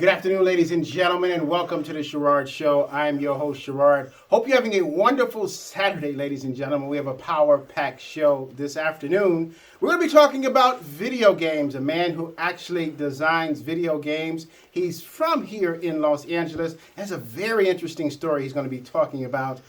Good afternoon, ladies and gentlemen, and welcome to the Sherard Show. I am your host, Sherard. Hope you're having a wonderful Saturday, ladies and gentlemen. We have a power-packed show this afternoon. We're going to be talking about video games, a man who actually designs video games. He's from here in Los Angeles. Has a very interesting story he's going to be talking about.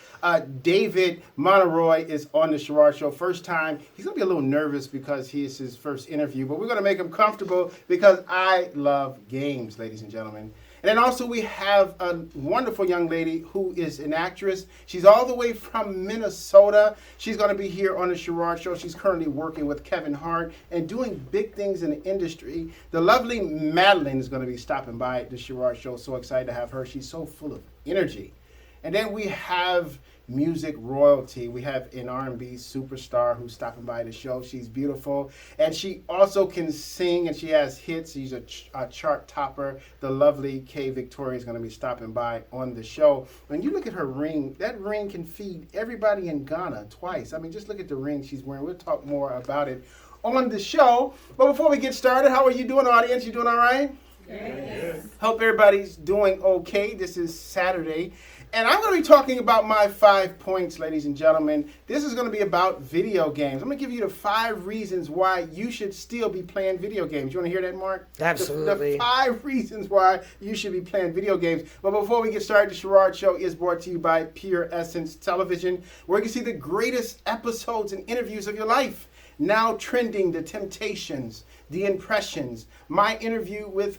David Monteroy is on the Sherard Show. First time. He's going to be a little nervous because it's his first interview, but we're going to make him comfortable because I love games, ladies and gentlemen. And then also we have a wonderful young lady who is an actress. She's all the way from Minnesota. She's going to be here on the Sherard Show. She's currently working with Kevin Hart and doing big things in the industry. The lovely Madeline is going to be stopping by the Sherard Show. So excited to have her. She's so full of energy. And then we have music royalty. We have an R&B superstar who's stopping by the show. She's beautiful. And she also can sing, and she has hits. She's a chart topper. The lovely Kay Victoria is going to be stopping by on the show. When you look at her ring, that ring can feed everybody in Ghana twice. I mean, just look at the ring she's wearing. We'll talk more about it on the show. But before we get started, how are you doing, audience? You doing all right? Yes. Hope everybody's doing okay. This is Saturday. And I'm going to be talking about my 5 points, ladies and gentlemen. This is going to be about video games. I'm going to give you the 5 reasons why you should still be playing video games. You want to hear that, Mark? Absolutely. The 5 reasons why you should be playing video games. But before we get started, the Sherard Show is brought to you by Pure Essence Television, where you can see the greatest episodes and interviews of your life. Now trending, the Temptations, the Impressions, my interview with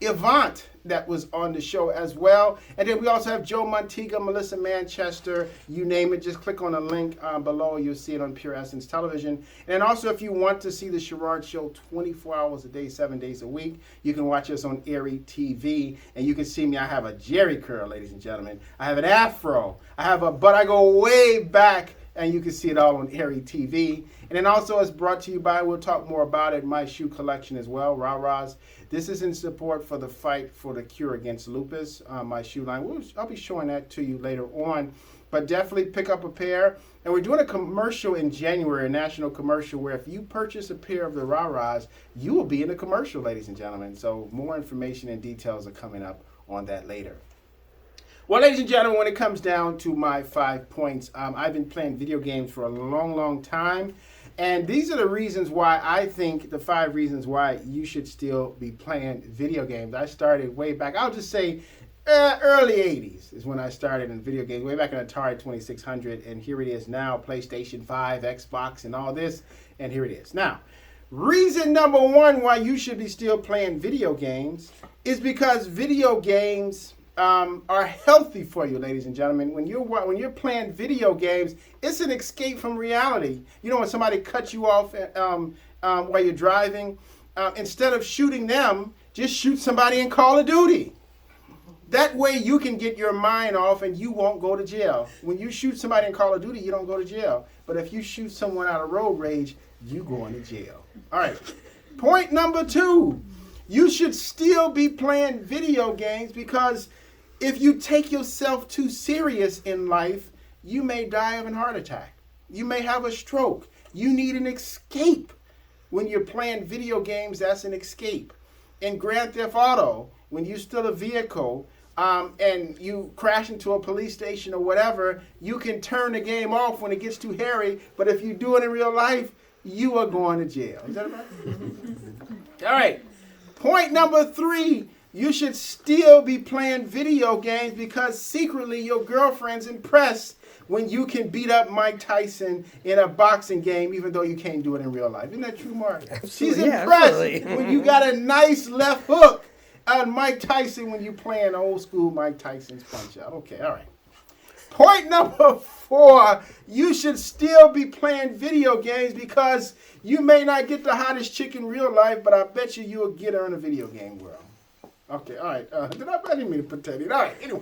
Yvonne that was on the show as well. And then we also have Joe Montega, Melissa Manchester, you name it. Just click on the link below. You'll see it on Pure Essence Television. And also, if you want to see the Sherard Show 24 hours a day, 7 days a week, you can watch us on Airy TV. And you can see me. I have a Jerry curl, ladies and gentlemen. I have an afro. But I go way back. And you can see it all on Airy TV. And then also it's brought to you by, we'll talk more about it, my shoe collection as well, Rah-Rahs. This is in support for the fight for the cure against lupus, my shoe line. I'll be showing that to you later on. But definitely pick up a pair. And we're doing a commercial in January, a national commercial, where if you purchase a pair of the Rah-Rahs, you will be in the commercial, ladies and gentlemen. So more information and details are coming up on that later. Well, ladies and gentlemen, when it comes down to my 5 points, I've been playing video games for a long, long time. And these are the reasons why I think the 5 reasons why you should still be playing video games. I started way back, I'll just say early 80s is when I started in video games, way back in Atari 2600. And here it is now, PlayStation 5, Xbox, and all this. And here it is. Now, reason number 1 why you should be still playing video games is because video games are healthy for you, ladies and gentlemen. When you're playing video games, it's an escape from reality. You know, when somebody cuts you off while you're driving, instead of shooting them, just shoot somebody in Call of Duty. That way you can get your mind off and you won't go to jail. When you shoot somebody in Call of Duty, you don't go to jail. But if you shoot someone out of road rage, you go into jail. All right. Point number 2. You should still be playing video games because if you take yourself too serious in life, you may die of a heart attack. You may have a stroke. You need an escape. When you're playing video games, that's an escape. In Grand Theft Auto, when you steal a vehicle and you crash into a police station or whatever, you can turn the game off when it gets too hairy. But if you do it in real life, you are going to jail. Is that right? All right. Point number 3. You should still be playing video games because secretly your girlfriend's impressed when you can beat up Mike Tyson in a boxing game, even though you can't do it in real life. Isn't that true, Mark? Absolutely. She's impressed when you got a nice left hook on Mike Tyson when you playing old school Mike Tyson's punch out. Okay, all right. Point number 4, you should still be playing video games because you may not get the hottest chick in real life, but I bet you will get her in a video game world. Okay, all right. I didn't mean to put that in. All right, anyway.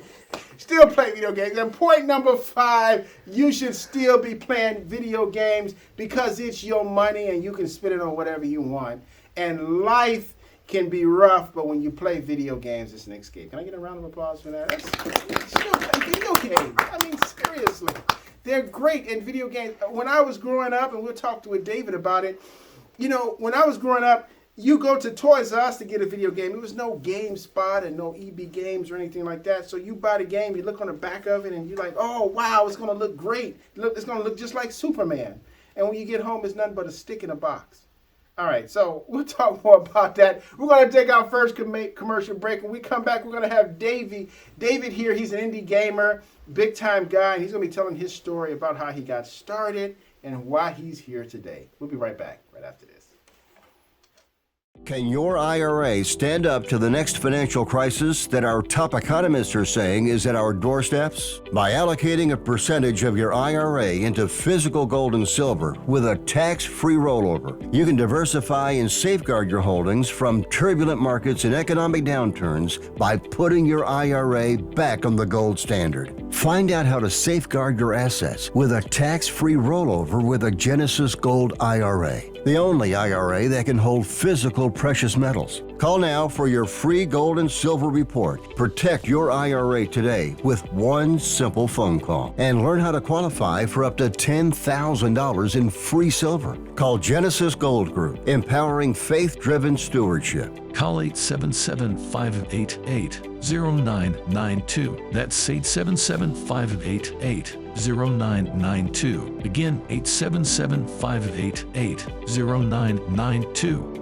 Still play video games. And point number 5, you should still be playing video games because it's your money and you can spend it on whatever you want. And life can be rough, but when you play video games, it's an escape. Can I get a round of applause for that? Still play video games. I mean, seriously. They're great in video games. When I was growing up, and we'll talk to David about it, you know, when I was growing up, You go to Toys R Us to get a video game. There was no GameSpot and no EB Games or anything like that. So you buy the game, you look on the back of it, and you're like, oh, wow, it's going to look great. It's going to look just like Superman. And when you get home, it's nothing but a stick in a box. All right, so we'll talk more about that. We're going to take our first commercial break. When we come back, we're going to have David here. He's an indie gamer, big-time guy. And he's going to be telling his story about how he got started and why he's here today. We'll be right back right after this. Can your IRA stand up to the next financial crisis that our top economists are saying is at our doorsteps? By allocating a percentage of your IRA into physical gold and silver with a tax-free rollover, you can diversify and safeguard your holdings from turbulent markets and economic downturns by putting your IRA back on the gold standard. Find out how to safeguard your assets with a tax-free rollover with a Genesis Gold IRA, the only IRA that can hold physical precious metals. Call now for your free gold and silver report. Protect your IRA today with one simple phone call and learn how to qualify for up to $10,000 in free silver. Call Genesis Gold Group, empowering faith-driven stewardship. Call 877-588-0992. That's 877-588-0992. Again, 877-588-0992.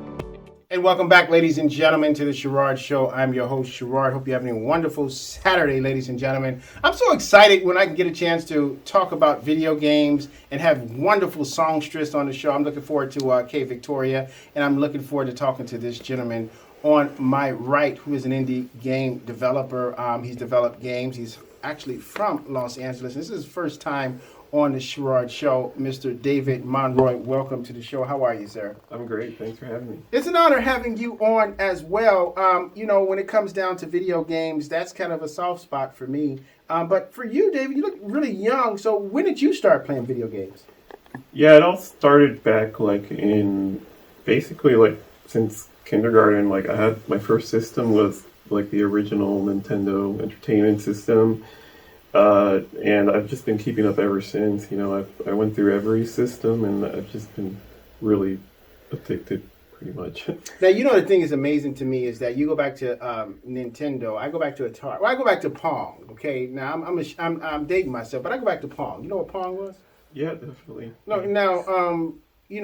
And welcome back, ladies and gentlemen, to the Sherard Show. I'm your host, Sherard. Hope you're having a wonderful Saturday, ladies and gentlemen. I'm so excited when I can get a chance to talk about video games and have wonderful songstress on the show. I'm looking forward to Kay Victoria, and I'm looking forward to talking to this gentleman on my right, who is an indie game developer. He's developed games. He's actually from Los Angeles. This is his first time on the Sherard Show. Mr. David Monroy, welcome to the show. How are you, sir? I'm great. Thanks for having me. It's an honor having you on as well. When it comes down to video games, that's kind of a soft spot for me. But for you, David, you look really young. So when did you start playing video games? Yeah, it all started back since kindergarten. I had my first system was the original Nintendo Entertainment System. And I've just been keeping up ever since. I went through every system, and I've just been really addicted, pretty much. Now, the thing is amazing to me is that you go back to Nintendo. I go back to Atari. Well, I go back to Pong. Okay, now I'm dating myself, but I go back to Pong. You know what Pong was? Yeah, definitely. No, now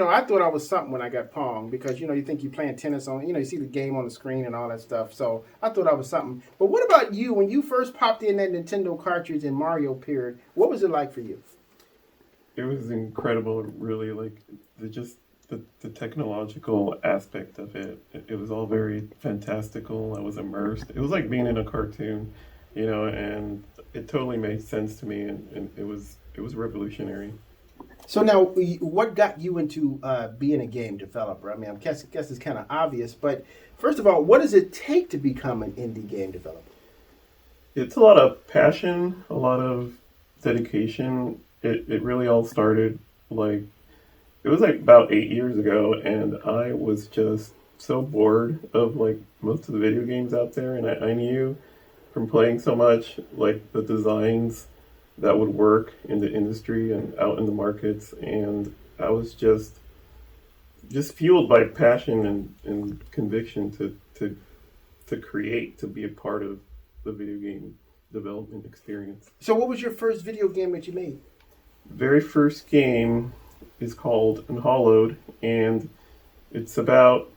I thought I was something when I got Pong because, you think you're playing tennis on, you see the game on the screen and all that stuff. So I thought I was something. But what about you? When you first popped in that Nintendo cartridge in Mario period, what was it like for you? It was incredible, really, the technological aspect of it. It was all very fantastical. I was immersed. It was like being in a cartoon, and it totally made sense to me, and it was revolutionary. So now, what got you into being a game developer? I mean, I guess it's kind of obvious, but first of all, what does it take to become an indie game developer? It's a lot of passion, a lot of dedication. It really all started it was about 8 years ago, and I was just so bored of most of the video games out there, and I knew from playing so much the designs that would work in the industry and out in the markets, and I was just fueled by passion and conviction to create, to be a part of the video game development experience. So what was your first video game that you made? Very first game is called Unhallowed, and it's about,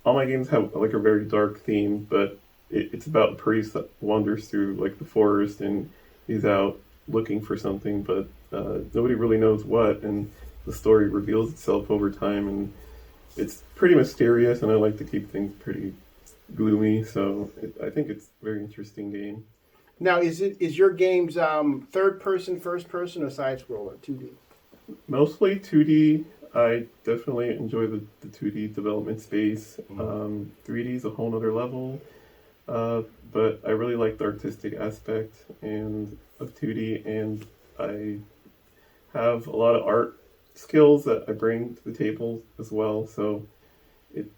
all my games have a very dark theme, but it's about a priest that wanders through the forest, and he's out looking for something, but nobody really knows what, and the story reveals itself over time, and it's pretty mysterious, and I like to keep things pretty gloomy, so I think it's a very interesting game. Now, is your games third person, first person, or side scroller, 2D? Mostly 2D. I definitely enjoy the 2D development space. 3D is a whole nother level, but I really like the artistic aspect of 2D, and I have a lot of art skills that I bring to the table as well, so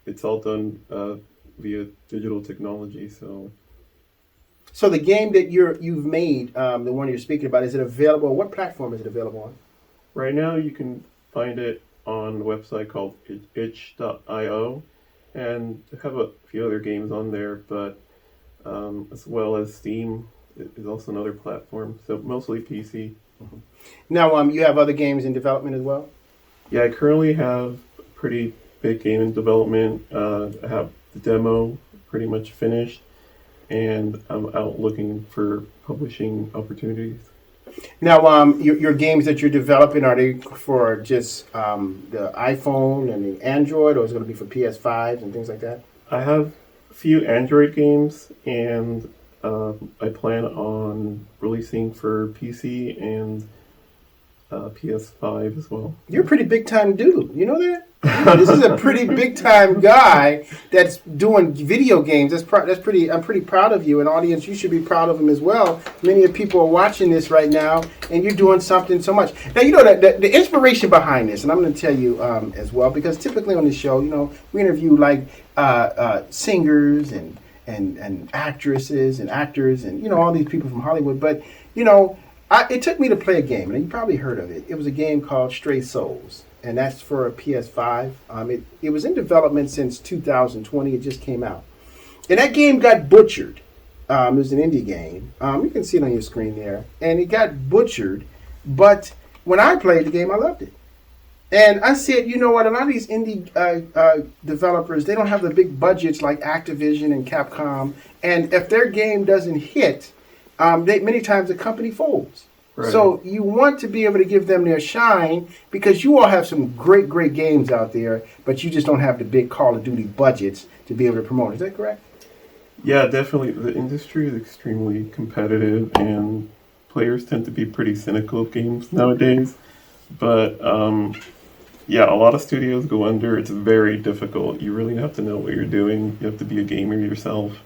it's all done via digital technology. So the game that you've made, the one you're speaking about, is it available? What platform is it available on? Right now you can find it on a website called itch.io, and I have a few other games on there, but as well as Steam is also another platform. So mostly PC. Now, you have other games in development as well? Yeah, I currently have a pretty big game in development. I have the demo pretty much finished, and I'm out looking for publishing opportunities. Now, your games that you're developing, are they for just the iPhone and the Android, or is it going to be for PS5s and things like that? I have a few Android games, and I plan on releasing for PC and PS5 as well. You're a pretty big time dude. You know that? This is a pretty big time guy that's doing video games. That's pretty. I'm pretty proud of you, and audience, you should be proud of him as well. Many of people are watching this right now, and you're doing something so much. Now, you know that the inspiration behind this, and I'm going to tell you as well, because typically on this show, you know, we interview like singers and actresses and actors and, you know, all these people from Hollywood. But, you know, it took me to play a game, and you probably heard of it. It was a game called Stray Souls, and that's for a PS5. It was in development since 2020. It just came out. And that game got butchered. It was an indie game. You can see it on your screen there. And it got butchered, but when I played the game, I loved it. And I said, you know what, a lot of these indie developers, they don't have the big budgets like Activision and Capcom. And if their game doesn't hit, many times the company folds. Right. So you want to be able to give them their shine, because you all have some great, great games out there, but you just don't have the big Call of Duty budgets to be able to promote. Is that correct? Yeah, definitely. The industry is extremely competitive, and players tend to be pretty cynical of games nowadays. But yeah, a lot of studios go under. It's very difficult. You really have to know what you're doing. You have to be a gamer yourself.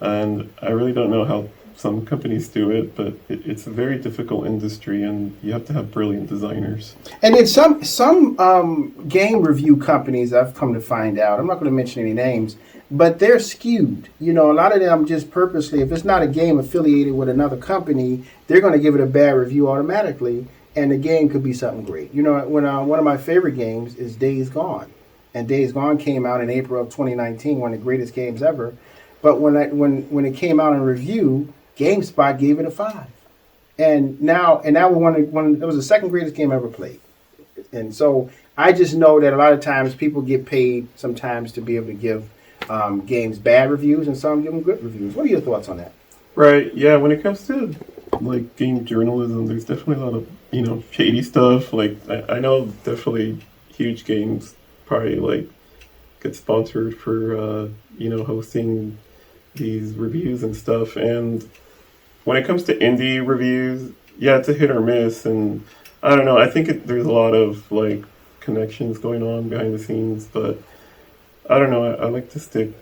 And I really don't know how some companies do it, but it's a very difficult industry, and you have to have brilliant designers. And then some game review companies, I've come to find out, I'm not going to mention any names, but they're skewed. You know, a lot of them just purposely, if it's not a game affiliated with another company, they're going to give it a bad review automatically, and the game could be something great. You know, when one of my favorite games is Days Gone, and Days Gone came out in April of 2019, one of the greatest games ever. But when it came out in review, GameSpot gave it a 5, and now it was the second greatest game I ever played. And so I just know that a lot of times people get paid sometimes to be able to give games bad reviews, and some give them good reviews. What are your thoughts on that? Right. Yeah. When it comes to like game journalism, there's definitely a lot of, you know, shady stuff. Like I know definitely huge games probably like get sponsored for you know, hosting these reviews and stuff. And when it comes to indie reviews, yeah, it's a hit or miss. And I don't know, I think there's a lot of like connections going on behind the scenes, but I don't know, I like to stick,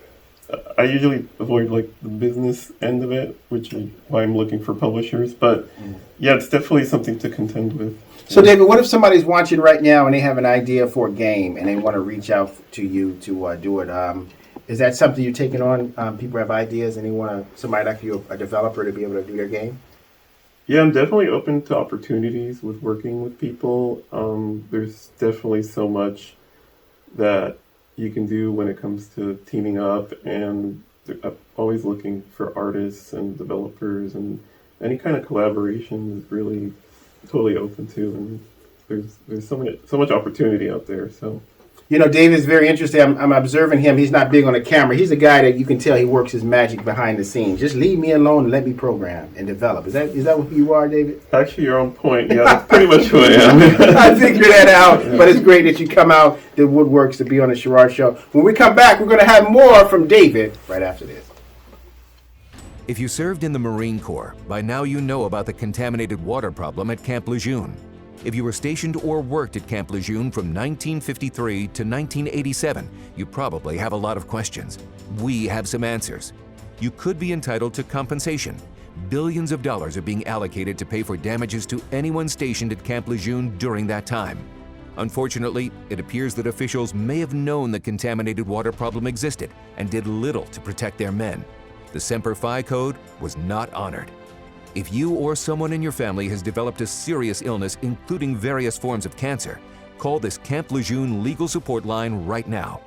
I usually avoid like the business end of it, which is why I'm looking for publishers. But yeah, it's definitely something to contend with. So David, what if somebody's watching right now and they have an idea for a game and they want to reach out to you to do it? Is that something you're taking on? People have ideas and they want somebody like you, a developer, to be able to do their game? Yeah, I'm definitely open to opportunities with working with people. There's definitely so much that you can do when it comes to teaming up, and I'm always looking for artists and developers, and any kind of collaboration is really totally open to, and there's so much opportunity out there. So. You know, David is very interesting. I'm observing him. He's not big on the camera. He's a guy that you can tell he works his magic behind the scenes. Just leave me alone and let me program and develop. Is that who you are, David? Actually, you're on point. Yeah, that's pretty much who I am. I figured that out. But it's great that you come out the woodworks to be on the Sherard Show. When we come back, we're going to have more from David right after this. If you served in the Marine Corps, by now you know about the contaminated water problem at Camp Lejeune. If you were stationed or worked at Camp Lejeune from 1953 to 1987, you probably have a lot of questions. We have some answers. You could be entitled to compensation. Billions of dollars are being allocated to pay for damages to anyone stationed at Camp Lejeune during that time. Unfortunately, it appears that officials may have known the contaminated water problem existed and did little to protect their men. The Semper Fi code was not honored. If you or someone in your family has developed a serious illness, including various forms of cancer, call this Camp Lejeune legal support line right now.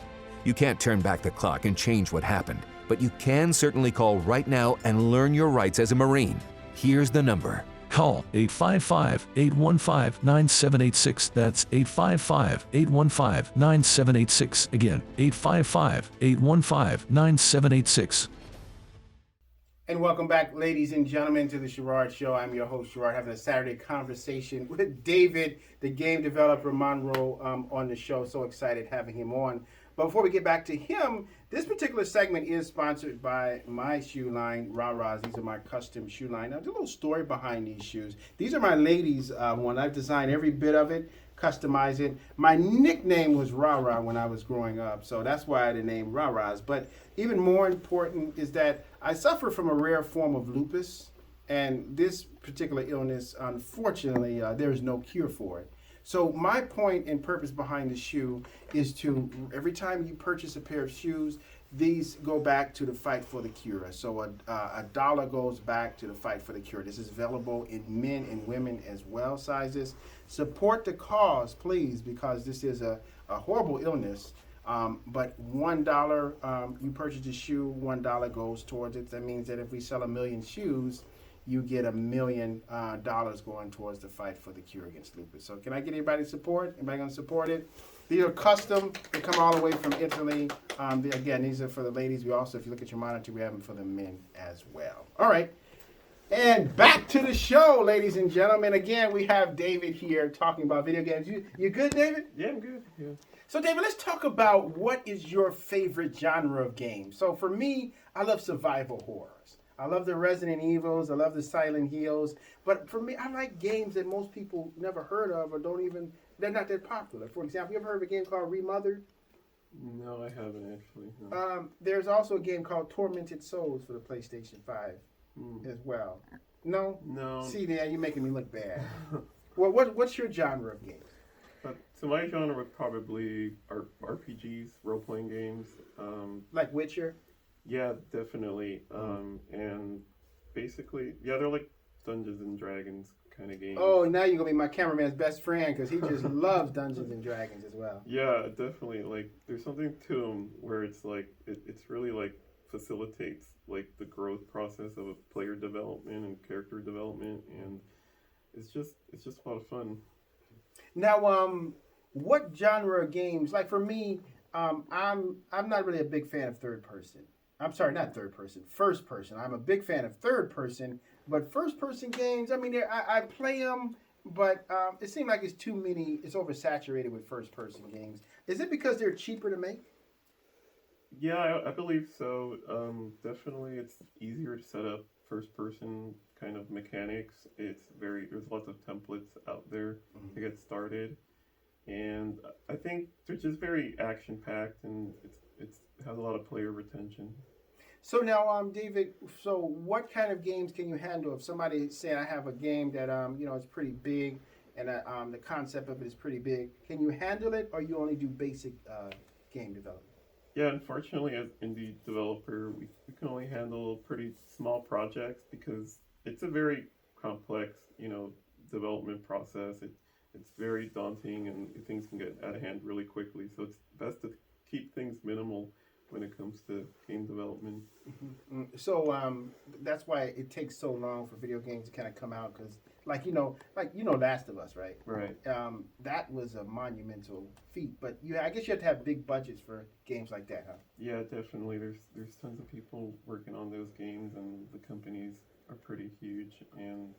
You can't turn back the clock and change what happened, but you can certainly call right now and learn your rights as a Marine. Here's the number. Call 855-815-9786. That's 855-815-9786. Again, 855-815-9786. And welcome back, ladies and gentlemen, to the Sherard Show. I'm your host, Sherard, having a Saturday conversation with David, the game developer Monroe, on the show. So excited having him on. But before we get back to him, this particular segment is sponsored by my shoe line, Ra-Ra's. These are my custom shoe line. Now, there's a little story behind these shoes. These are my ladies' one. I've designed every bit of it, customized it. My nickname was Ra-Ra when I was growing up, so that's why the name Ra-Ra's. But even more important is that I suffer from a rare form of lupus, and this particular illness, unfortunately, there is no cure for it. So my point and purpose behind the shoe is to, every time you purchase a pair of shoes, these go back to the fight for the cure. So a dollar goes back to the fight for the cure. This is available in men and women as well sizes. Support the cause, please, because this is a horrible illness. But $1, you purchase a shoe, $1 goes towards it. That means that if we sell 1 million shoes, you get $1 million going towards the fight for the cure against lupus. So can I get anybody's support? Anybody going to support it? These are custom. They come all the way from Italy. Again, these are for the ladies. We also, if you look at your monitor, we have them for the men as well. All right. And back to the show, ladies and gentlemen. Again, we have David here talking about video games. You good, David? Yeah, I'm good. Yeah. So, David, let's talk about what is your favorite genre of game. So, for me, I love survival horrors. I love the Resident Evils. I love the Silent Hills. But for me, I like games that most people never heard of or they're not that popular. For example, you ever heard of a game called Remothered? No, I haven't actually. No. There's also a game called Tormented Souls for the PlayStation 5 as well. No? No. See, there, you're making me look bad. Well, what's your genre of games? So my genre would probably are RPGs, role-playing games. Like Witcher? Yeah, definitely. And basically, yeah, they're like Dungeons and Dragons kind of games. Oh, now you're going to be my cameraman's best friend because he just loves Dungeons and Dragons as well. Yeah, definitely. Like, there's something to them where it's like, it's really like facilitates like the growth process of a player development and character development. And it's just a lot of fun. Now, what genre of games, like for me, I'm not really a big fan of third person. I'm sorry, not third person, first person. I'm a big fan of third person, but first person games, I mean, I play them, but it seems like it's too many, it's oversaturated with first person games. Is it because they're cheaper to make? Yeah, I believe so. Definitely it's easier to set up first person kind of mechanics. There's lots of templates out there to get started. And I think they're just very action packed and it has a lot of player retention. So now, David, so what kind of games can you handle if somebody's saying I have a game that it's pretty big and the concept of it is pretty big? Can you handle it, or you only do basic game development? Yeah, unfortunately, as indie developer, we can only handle pretty small projects because it's a very complex, development process. It's very daunting and things can get out of hand really quickly. So it's best to keep things minimal when it comes to game development. Mm-hmm. So that's why it takes so long for video games to kind of come out, because Last of Us, right? Right. That was a monumental feat, but I guess you have to have big budgets for games like that, huh? Yeah, definitely. There's tons of people working on those games, and the companies are pretty huge, and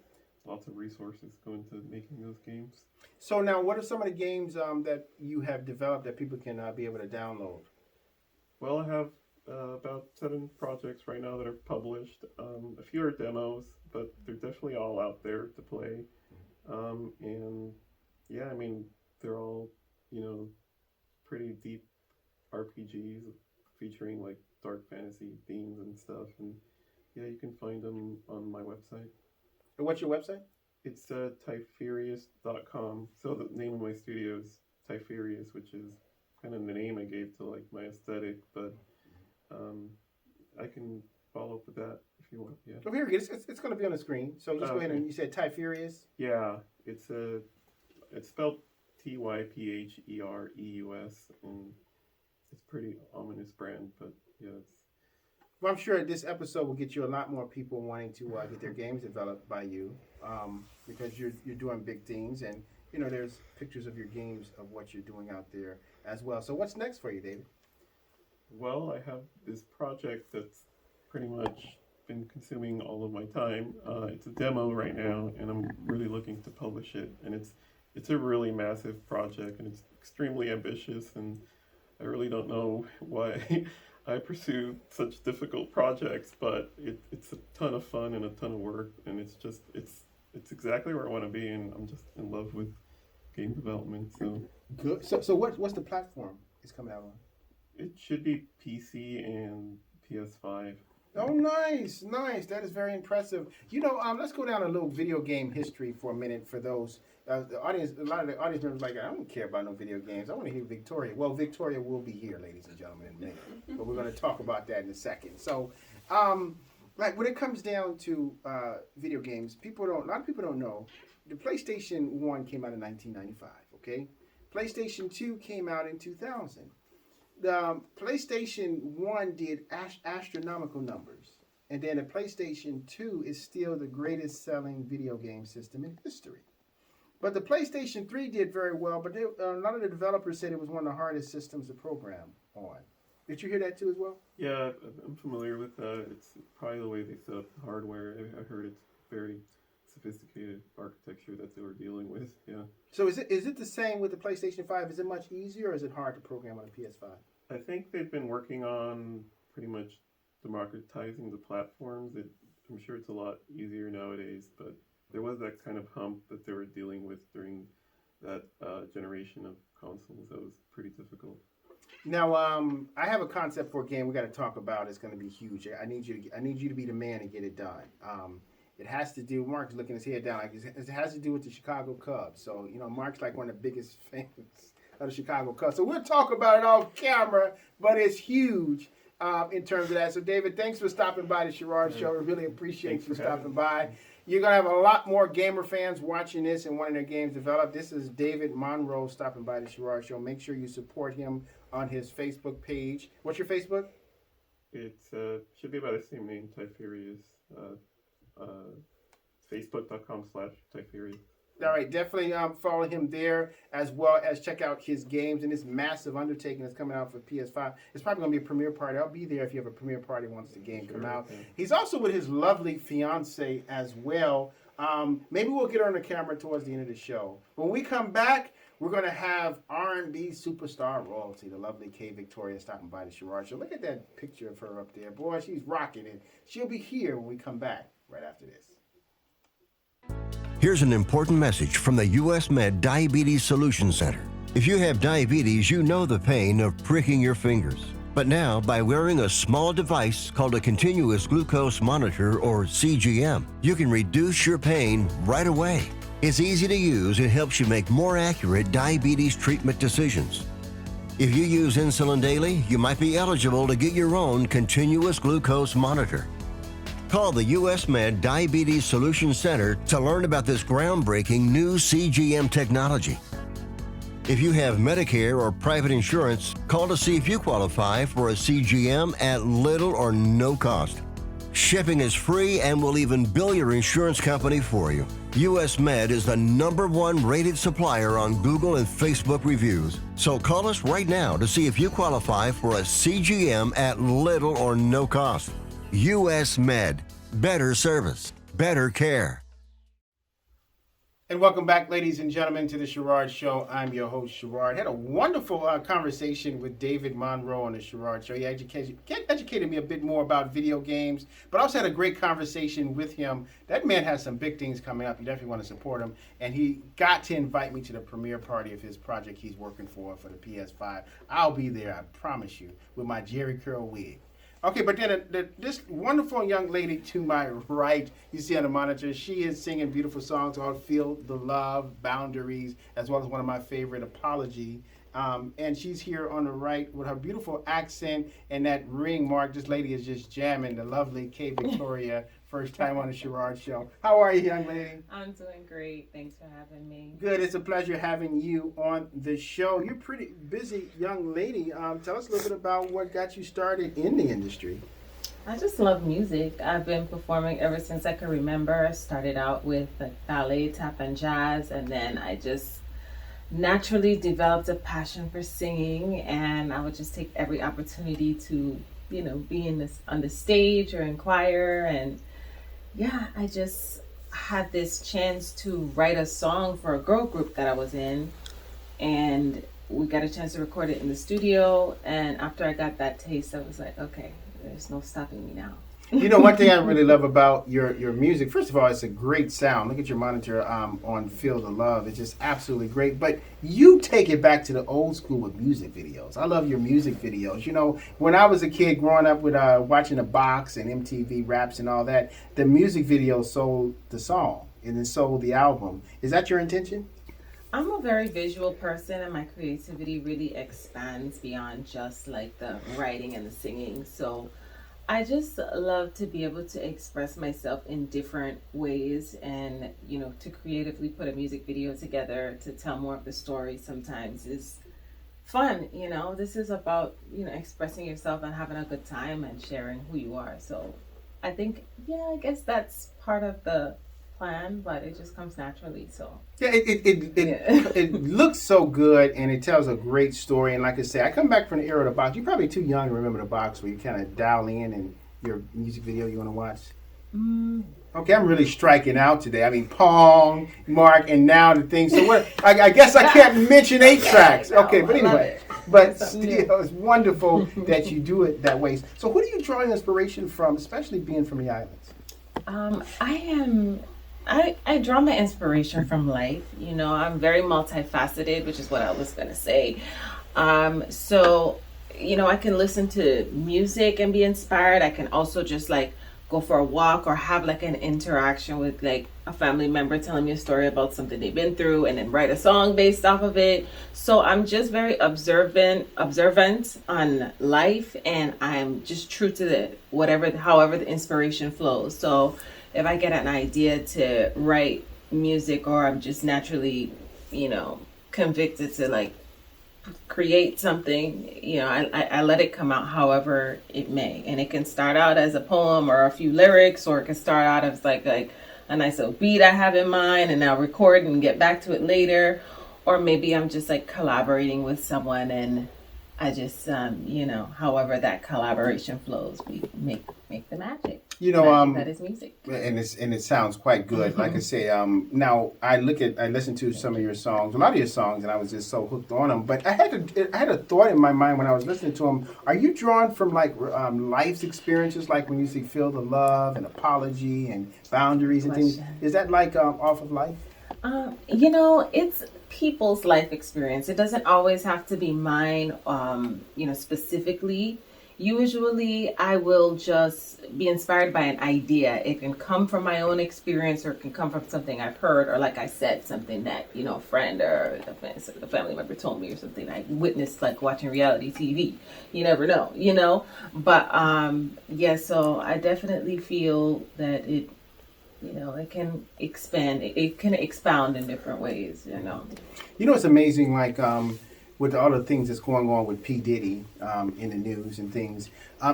lots of resources go into making those games. So now, what are some of the games that you have developed that people can be able to download? Well, I have about 7 projects right now that are published. A few are demos, but they're definitely all out there to play. And yeah, I mean, they're all, pretty deep RPGs featuring like dark fantasy themes and stuff. And yeah, you can find them on my website. And what's your website? It's typherious.com. So the name of my studio is Typherious, which is kind of the name I gave to like my aesthetic, but I can follow up with that if you want. Yeah. Oh, here it is. It's going to be on the screen. So just go ahead and you said Typherious. Yeah, it's spelled Typhereus, and it's pretty ominous brand, but yeah, it's Well, I'm sure this episode will get you a lot more people wanting to get their games developed by you, because you're doing big things, and there's pictures of your games of what you're doing out there as well. So what's next for you, David? well, I have this project that's pretty much been consuming all of my time. It's a demo right now, and I'm really looking to publish it. And it's a really massive project, and it's extremely ambitious. And I really don't know why I pursue such difficult projects, but it's a ton of fun and a ton of work, and it's exactly where I want to be, and I'm just in love with game development. So Good. So what's the platform it's coming out on? it should be PC and PS5. Oh, nice. That is very impressive. Let's go down a little video game history for a minute for those the audience. A lot of the audience members are like, I don't care about no video games. I want to hear Victoria. Well, Victoria will be here, ladies and gentlemen, in a minute, but we're going to talk about that in a second. So, like when it comes down to video games, a lot of people don't know. The PlayStation 1 came out in 1995. Okay, PlayStation 2 came out in 2000. The PlayStation 1 did astronomical numbers. And then the PlayStation 2 is still the greatest selling video game system in history. But the PlayStation 3 did very well, but a lot of the developers said it was one of the hardest systems to program on. Did you hear that too as well? Yeah, I'm familiar with that. It's probably the way they set up the hardware. I heard it's very sophisticated architecture that they were dealing with. Yeah. So is it the same with the PlayStation 5? Is it much easier or is it hard to program on a PS5? I think they've been working on pretty much democratizing the platforms. I'm sure it's a lot easier nowadays, but there was that kind of hump that they were dealing with during that generation of consoles that was pretty difficult. Now, I have a concept for a game we got to talk about. It's going to be huge. I need you to be the man and get it done. It has to do. Mark's looking his head down. Like it has to do with the Chicago Cubs. So Mark's like one of the biggest fans of the Chicago Cubs. So we'll talk about it off camera, but it's huge in terms of that. So David, thanks for stopping by the Sherard Show. We really appreciate you stopping by. You're going to have a lot more gamer fans watching this and wanting their games developed. This is David Monroe stopping by the Sherard Show. Make sure you support him on his Facebook page. What's your Facebook? It should be by the same name, Typherius. Facebook.com/Typherius. All right, definitely follow him there, as well as check out his games and this massive undertaking that's coming out for PS5. It's probably going to be a premiere party. I'll be there if you have a premiere party once the game come out. Okay. He's also with his lovely fiance as well. Maybe we'll get her on the camera towards the end of the show. When we come back, we're going to have R&B superstar royalty, the lovely K. Victoria, stopping by the Sherard Show. Look at that picture of her up there. Boy, she's rocking it. She'll be here when we come back right after this. Here's an important message from the U.S. Med Diabetes Solution Center. If you have diabetes, you know the pain of pricking your fingers. But now, by wearing a small device called a continuous glucose monitor, or CGM, you can reduce your pain right away. It's easy to use and helps you make more accurate diabetes treatment decisions. If you use insulin daily, you might be eligible to get your own continuous glucose monitor. Call the U.S. Med Diabetes Solution Center to learn about this groundbreaking new CGM technology. If you have Medicare or private insurance, call to see if you qualify for a CGM at little or no cost. Shipping is free and will even bill your insurance company for you. U.S. Med is the #1 rated supplier on Google and Facebook reviews. So call us right now to see if you qualify for a CGM at little or no cost. U.S. Med. Better service. Better care. And welcome back, ladies and gentlemen, to the Sherard Show. I'm your host, Sherard. Had a wonderful conversation with David Monroe on the Sherard Show. He educated me a bit more about video games, but also had a great conversation with him. That man has some big things coming up. You definitely want to support him. And he got to invite me to the premiere party of his project he's working for the PS5. I'll be there, I promise you, with my Jerry curl wig. Okay, but then this wonderful young lady to my right, you see on the monitor, she is singing beautiful songs called Feel the Love, Boundaries, as well as one of my favorite, Apology. And she's here on the right with her beautiful accent and that ring mark. This lady is just jamming, the lovely K. Victoria First time on the Sherard Show. How are you, young lady? I'm doing great. Thanks for having me. Good. It's a pleasure having you on the show. You're a pretty busy young lady. Tell us a little bit about what got you started in the industry. I just love music. I've been performing ever since I can remember. I started out with like ballet, tap, and jazz, and then I just naturally developed a passion for singing, and I would just take every opportunity to, be on the stage or in choir. And yeah, I just had this chance to write a song for a girl group that I was in, and we got a chance to record it in the studio. And after I got that taste, I was like, okay, there's no stopping me now. One thing I really love about your music, first of all, it's a great sound. Look at your monitor on Feel the Love. It's just absolutely great. But you take it back to the old school with music videos. I love your music videos. When I was a kid growing up with watching the box and MTV Raps and all that, the music video sold the song and then sold the album. Is that your intention? I'm a very visual person, and my creativity really expands beyond just like the writing and the singing. So I just love to be able to express myself in different ways, and to creatively put a music video together to tell more of the story sometimes is fun. This is about expressing yourself and having a good time and sharing who you are. So I think, I guess that's part of the plan, but it just comes naturally. So yeah, it looks so good, and it tells a great story. And like I say, I come back from the era of the box. You're probably too young to remember the box, where you kind of dial in and your music video you want to watch. Okay, I'm really striking out today. I mean, Pong, Mark, and now the thing. So what? I guess I can't mention 8 tracks. Okay, but anyway, but still, it's wonderful that you do it that way. So who do you draw inspiration from, especially being from the islands? I draw my inspiration from life. I'm very multifaceted, which is what I was going to say. So, I can listen to music and be inspired. I can also just like go for a walk or have like an interaction with like a family member telling me a story about something they've been through, and then write a song based off of it. So I'm just very observant on life, and I'm just true to however the inspiration flows. So if I get an idea to write music, or I'm just naturally, convicted to like create something, I let it come out however it may. And it can start out as a poem or a few lyrics, or it can start out as like a nice little beat I have in mind, and I'll record and get back to it later. Or maybe I'm just like collaborating with someone, and I just, however that collaboration flows, we make the magic. That is music, and it sounds quite good. Like I say, now I listened to some of your songs, a lot of your songs, and I was just so hooked on them. But I had a thought in my mind when I was listening to them. Are you drawn from like life's experiences, like when you see "Feel the Love" and "Apology" and "Boundaries" and things? Is that like off of life? It's people's life experience. It doesn't always have to be mine, specifically. Usually I will just be inspired by an idea. It can come from my own experience, or it can come from something I've heard, or like I said, something that, a friend or a family member told me, or something I witnessed like watching reality TV. You never know, But so I definitely feel that it can expand. It can expound in different ways, It's amazing, like with all the things that's going on with P. Diddy in the news and things,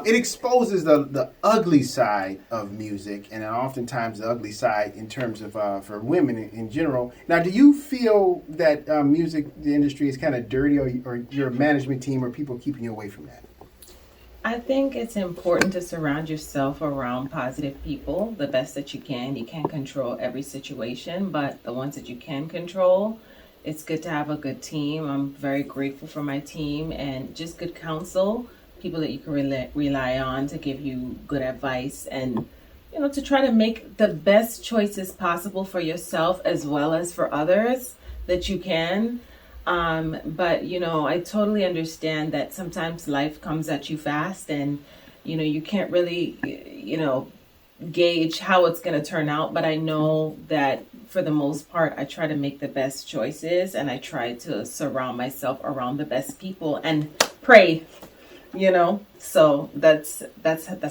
it exposes the ugly side of music, and oftentimes the ugly side in terms of for women in general. Now, do you feel that the industry is kind of dirty, or your management team or people keeping you away from that? I think it's important to surround yourself around positive people the best that you can. You can't control every situation, but the ones that you can control, it's good to have a good team. I'm very grateful for my team, and just good counsel, people that you can rely on to give you good advice, and to try to make the best choices possible for yourself as well as for others that you can. But I totally understand that sometimes life comes at you fast, and you can't really gauge how it's going to turn out. But I know that for the most part, I try to make the best choices, and I try to surround myself around the best people and pray you know. So that's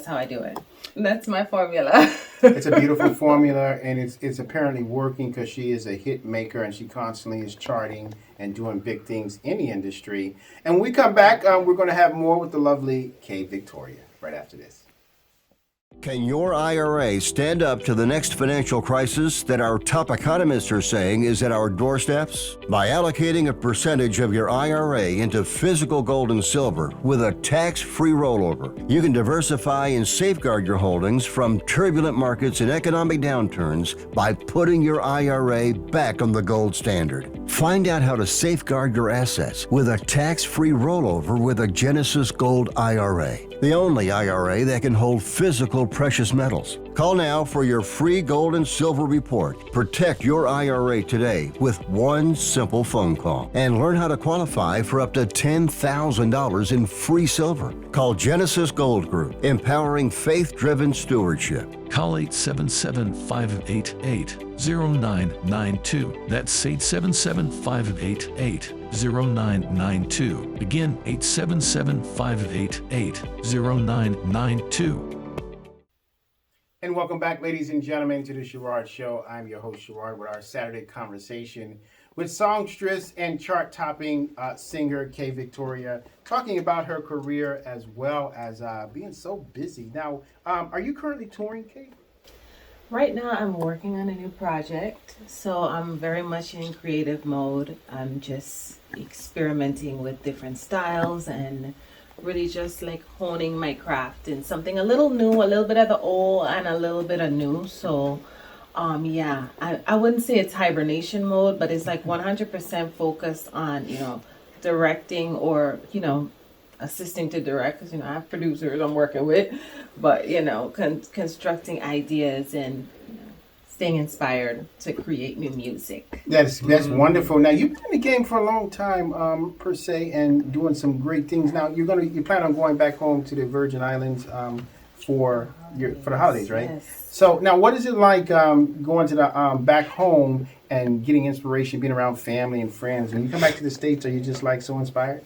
how I do it. That's my formula. It's a beautiful formula, and it's apparently working because she is a hit maker, and she constantly is charting and doing big things in the industry. And when we come back, we're going to have more with the lovely Kay Victoria right after this. Can your IRA stand up to the next financial crisis that our top economists are saying is at our doorsteps? By allocating a percentage of your IRA into physical gold and silver with a tax-free rollover, you can diversify and safeguard your holdings from turbulent markets and economic downturns by putting your IRA back on the gold standard. Find out how to safeguard your assets with a tax-free rollover with a Genesis Gold IRA, the only IRA that can hold physical precious metals. Call now for your free gold and silver report. Protect your IRA today with one simple phone call and learn how to qualify for up to $10,000 in free silver. Call Genesis Gold Group, empowering faith-driven stewardship. Call 877-588-0992. That's 877-588-0992. Again, 877-588-0992. And welcome back, ladies and gentlemen, to the Sherard Show. I'm your host, Sherard, with our Saturday conversation with songstress and chart-topping singer Kay Victoria, talking about her career as well as being so busy. Now, are you currently touring, Kay? Right now, I'm working on a new project, so I'm very much in creative mode. I'm just experimenting with different styles and really just like honing my craft in something a little new, a little bit of the old and a little bit of new. So yeah, I wouldn't say it's hibernation mode, but it's like 100% focused on, you know, directing or, you know, assisting to direct, because, you know, I have producers I'm working with, but, you know, constructing ideas and, you know, staying inspired to create new music. That's wonderful. Now, you've been in the game for a long time, per se, and doing some great things. Now, you plan on going back home to the Virgin Islands for the holidays, right? Yes. So now, what is it like going to the back home and getting inspiration, being around family and friends? When you come back to the States, are you just like so inspired?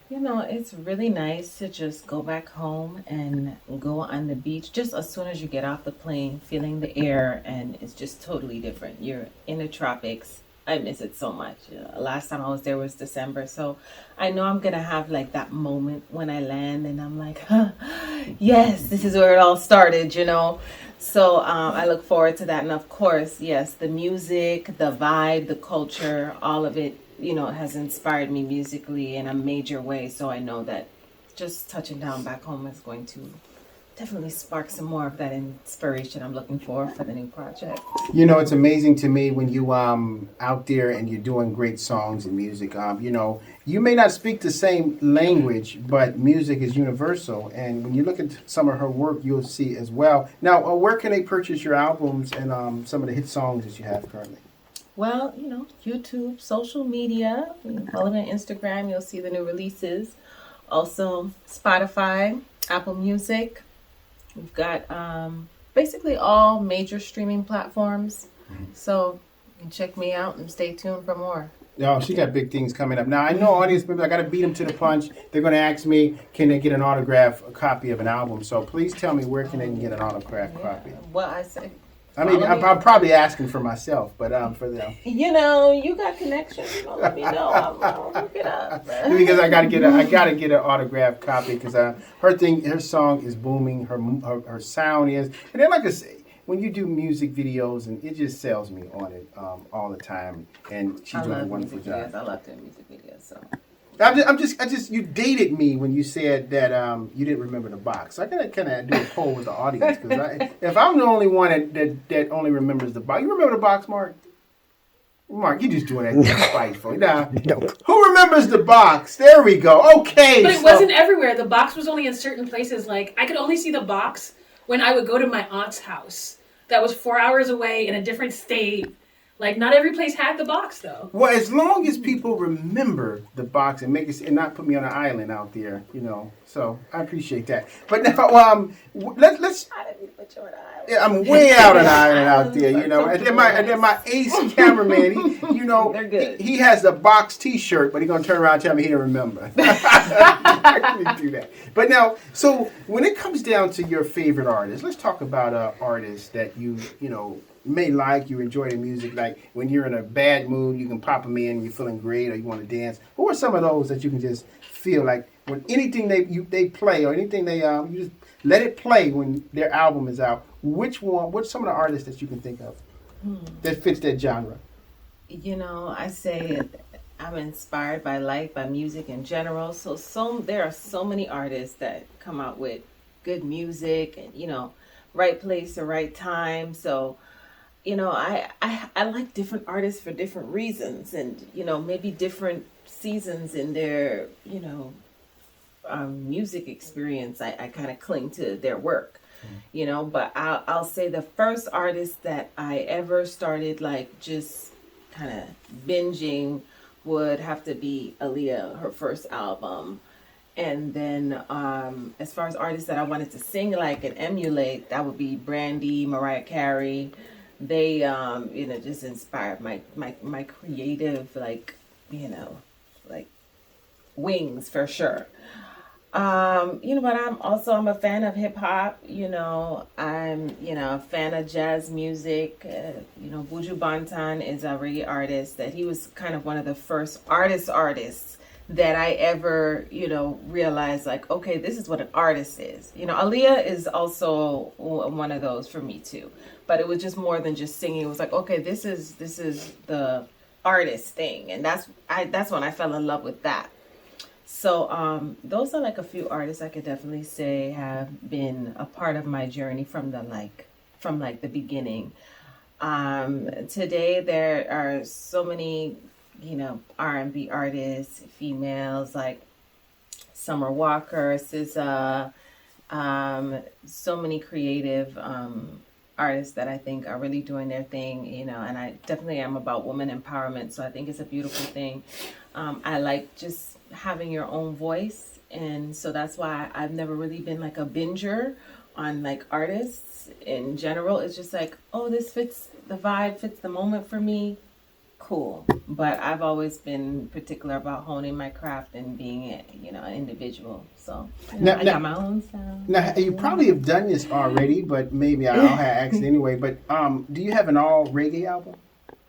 You know, it's really nice to just go back home and go on the beach just as soon as you get off the plane, feeling the air, and it's just totally different. You're in the tropics. I miss it so much. Last time I was there was December, so I know I'm going to have like that moment when I land and I'm like, yes, this is where it all started, you know. So I look forward to that. And of course, yes, the music, the vibe, the culture, all of it, you know, has inspired me musically in a major way. So I know that just touching down back home is going to definitely spark some more of that inspiration I'm looking for the new project. You know, it's amazing to me when you out there and you're doing great songs and music. You know, you may not speak the same language, but music is universal. And when you look at some of her work, you'll see as well. Now, where can they purchase your albums and some of the hit songs that you have currently? Well, you know, YouTube, social media. You can follow me on Instagram. You'll see the new releases. Also, Spotify, Apple Music. We've got basically all major streaming platforms. Mm-hmm. So you can check me out and stay tuned for more. Oh, she got big things coming up. Now, I know audience members, I got to beat them to the punch. They're going to ask me, can they get an autograph, a copy of an album? So please tell me, where can they get an autograph copy? Well, I say... I mean, I'm probably asking for myself, but for them. You know, you got connections. You know, let me know. I'll look it up. Because I gotta get an autographed copy because her song is booming. Her sound is, and then like I say, when you do music videos, and it just sells me on it all the time. And she's doing a wonderful job. I love doing music videos. So. I'm just. You dated me when you said that you didn't remember the box. So I gotta kind of do a poll with the audience because if I'm the only one that only remembers the box, you remember the box, Mark? Mark, you just doing that spiteful. Nah. No. Who remembers the box? There we go. Okay. But it wasn't everywhere. The box was only in certain places. Like I could only see the box when I would go to my aunt's house. That was 4 hours away in a different state. Like, not every place had the box, though. Well, as long as people remember the box and make it and not put me on an island out there, you know. So I appreciate that. But now, let's. I didn't mean to put you on an island. Yeah, I'm way out on an island out there, you know. And then my ace cameraman, you know, They're good. he has the box T-shirt, but he's gonna turn around and tell me he didn't remember. I couldn't do that. But now, so when it comes down to your favorite artist, let's talk about artists that you know may like, you enjoy the music. Like when you're in a bad mood, you can pop them in, you're feeling great, or you want to dance. Who are some of those that you can just feel like when anything they play or anything they you just let it play when their album is out? What's some of the artists that you can think of that fits that genre? You know, I say I'm inspired by life, by music in general. So there are so many artists that come out with good music and, you know, right place or right time. So, you know, I like different artists for different reasons, and, you know, maybe different seasons in their, you know, music experience. I kind of cling to their work, you know, but I'll say the first artist that I ever started like just kind of binging would have to be Aaliyah, her first album. And then as far as artists that I wanted to sing like and emulate, that would be Brandy, Mariah Carey. They, you know, just inspired my creative, like, you know, like wings for sure. You know, but I'm a fan of hip hop. You know, I'm, you know, a fan of jazz music. You know, Buju Banton is a reggae artist that he was kind of one of the first artists that I ever, you know, realized like, okay, this is what an artist is. You know, Aaliyah is also one of those for me too. But it was just more than just singing. It was like, okay, this is the artist thing, and that's when I fell in love with that. So those are like a few artists I could definitely say have been a part of my journey from the beginning. Today there are so many, you know, R&B artists, females like Summer Walker, SZA, so many creative artists that I think are really doing their thing, you know, and I definitely am about woman empowerment, so I think it's a beautiful thing. I like just having your own voice, and so that's why I've never really been like a binger on like artists in general. It's just like, oh, this fits the vibe, fits the moment for me, cool. But I've always been particular about honing my craft and being, you know, an individual. So you know, I got my own sound. Now you probably have done this already, but maybe I'll have asked anyway. But do you have an all reggae album,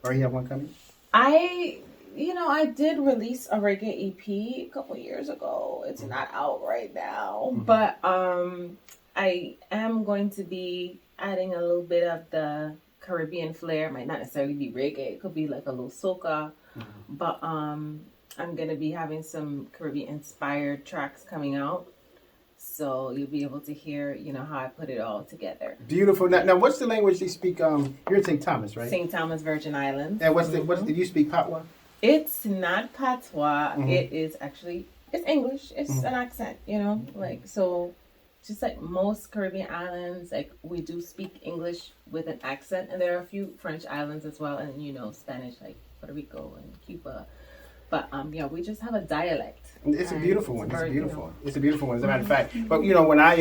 or you have one coming? I did release a reggae EP a couple years ago. It's not out right now, but I am going to be adding a little bit of the Caribbean flair. It might not necessarily be reggae. It could be like a little soca, but I'm going to be having some Caribbean inspired tracks coming out. So you'll be able to hear, you know, how I put it all together. Beautiful. Now what's the language they speak? You're in St. Thomas, right? St. Thomas, Virgin Islands. And did you speak Patois? It's not patois. It is actually, it's English. It's an accent, you know, like, so just like most Caribbean islands, like we do speak English with an accent, and there are a few French islands as well, and, you know, Spanish, like Puerto Rico and Cuba. But yeah, we just have a dialect. It's a beautiful one. It's a beautiful one. It's a beautiful one, as a matter of fact. But, you know, when I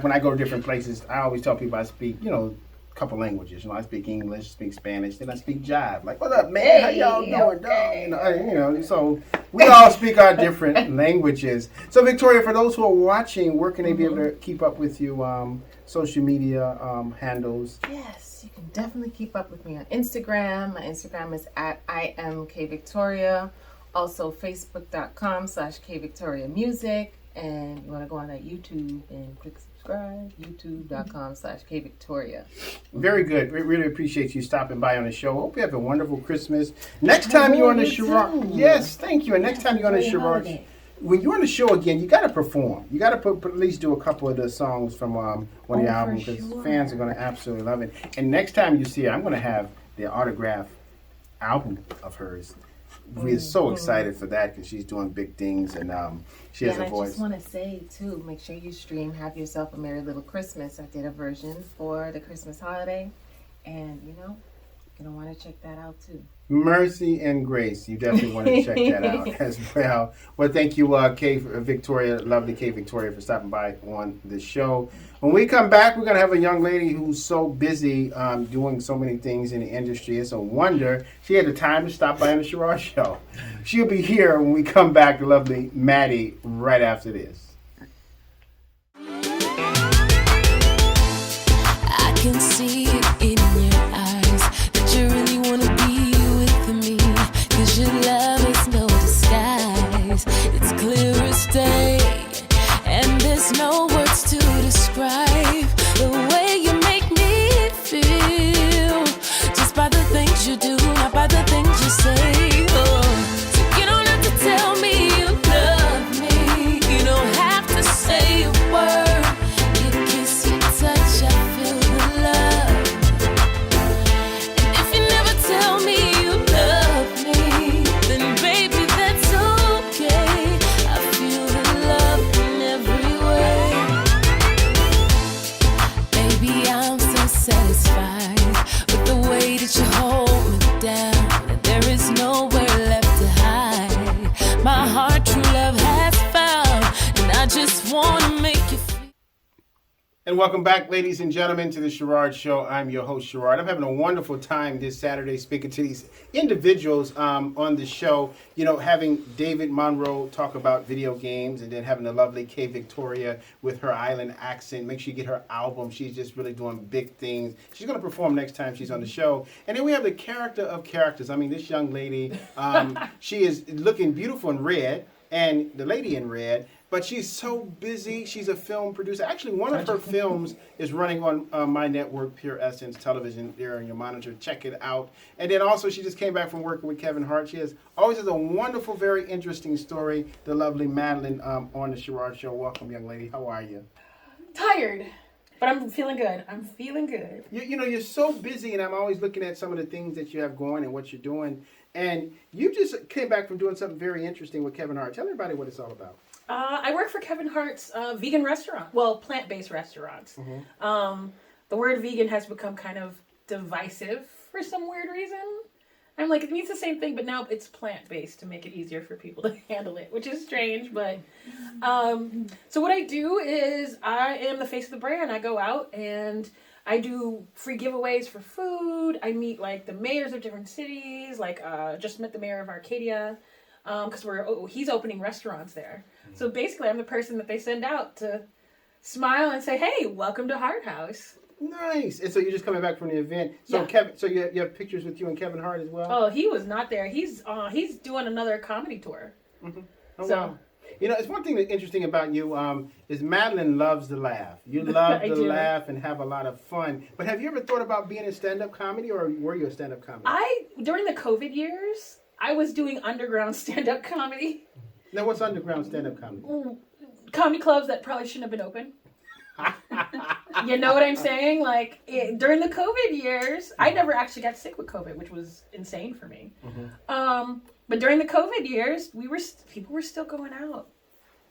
when I go to different places, I always tell people I speak, you know, couple languages. You know, I speak English, speak Spanish, then I speak jive. Like, what up, man? Hey, how y'all doing, okay. dog? You know, so we all speak our different languages. So, Victoria, for those who are watching, where can they be able to keep up with you? Social media handles. Yes, you can definitely keep up with me on Instagram. My Instagram is at IamKVictoria. Also, Facebook.com/KVictoriaMusic. And you want to go on that YouTube and click subscribe, youtube.com/KVictoria. Very good. We really appreciate you stopping by on the show. Hope you have a wonderful Christmas. Next time you're on the Sherard. Yes, thank you. And next time you're on the Sherard, when you're on the show again, you got to perform. You got to at least do a couple of the songs from one of your albums, because fans are going to absolutely love it. And next time you see her, I'm going to have the autograph album of hers. We're so excited for that because she's doing big things, and she has a voice. I just want to say, too, make sure you stream Have Yourself a Merry Little Christmas. I did a version for the Christmas holiday, and, you know, You're going to want to check that out too. Mercy and Grace. You definitely want to check that out as well. Well, thank you, Victoria, lovely Kay Victoria, for stopping by on the show. When we come back, we're going to have a young lady who's so busy doing so many things in the industry. It's a wonder she had the time to stop by on the Sherard Show. She'll be here when we come back, the lovely Maddie, right after this. I can see it in your eyes that you really want to be with me, 'cause your love is no disguise. It's clear as day, and there's no words to describe the way you make me feel, just by the things you do, not by the things you say. Oh, so you don't have to tell me you love me, you don't have to say a word. You kiss, you touch, I feel the love. And if you never tell me you love me, then baby, that's okay. I feel the love in every way. Baby, I'm so satisfied with the way that you hold me down. There is nowhere left to hide. My heart true love has found, and I just want to make you feel. And welcome back, ladies and gentlemen, to the Sherard Show. I'm your host, Sherard. I'm having a wonderful time this Saturday speaking to these individuals on the show. You know, having David Monroe talk about video games, and then having the lovely Kay Victoria with her island accent. Make sure you get her album. She's just really doing big things. She's going to perform next time she's on the show. And then we have the character of characters. I mean, this young lady, she is looking beautiful in red, and the lady in red. But she's so busy. She's a film producer. Actually, one of her films is running on my network, Pure Essence Television, there on your monitor. Check it out. And then also, she just came back from working with Kevin Hart. She always has a wonderful, very interesting story. The lovely Madeline on the Sherard Show. Welcome, young lady. How are you? Tired, but I'm feeling good. You know, you're so busy, and I'm always looking at some of the things that you have going and what you're doing. And you just came back from doing something very interesting with Kevin Hart. Tell everybody what it's all about. I work for Kevin Hart's vegan restaurant. Well, plant-based restaurants. The word vegan has become kind of divisive for some weird reason. I'm like, it means the same thing, but now it's plant-based to make it easier for people to handle it, which is strange. But so what I do is I am the face of the brand. I go out and I do free giveaways for food. I meet like the mayors of different cities. Like just met the mayor of Arcadia because he's opening restaurants there. So basically, I'm the person that they send out to smile and say, "Hey, welcome to Hart House." Nice. And so you're just coming back from the event. So Yeah. Kevin, so you have pictures with you and Kevin Hart as well? Oh, he was not there. He's doing another comedy tour. Oh, So wow. You know, it's one thing that's interesting about you is Madeline loves to laugh. You love I to do. laugh and have a lot of fun. But have you ever thought about being in stand-up comedy, or were you a stand-up comedy? during the COVID years, I was doing underground stand-up comedy. Now, what's underground stand-up comedy? Comedy clubs that probably shouldn't have been open. You know what I'm saying? Like during the COVID years, I never actually got sick with COVID, which was insane for me. But during the COVID years, people were still going out.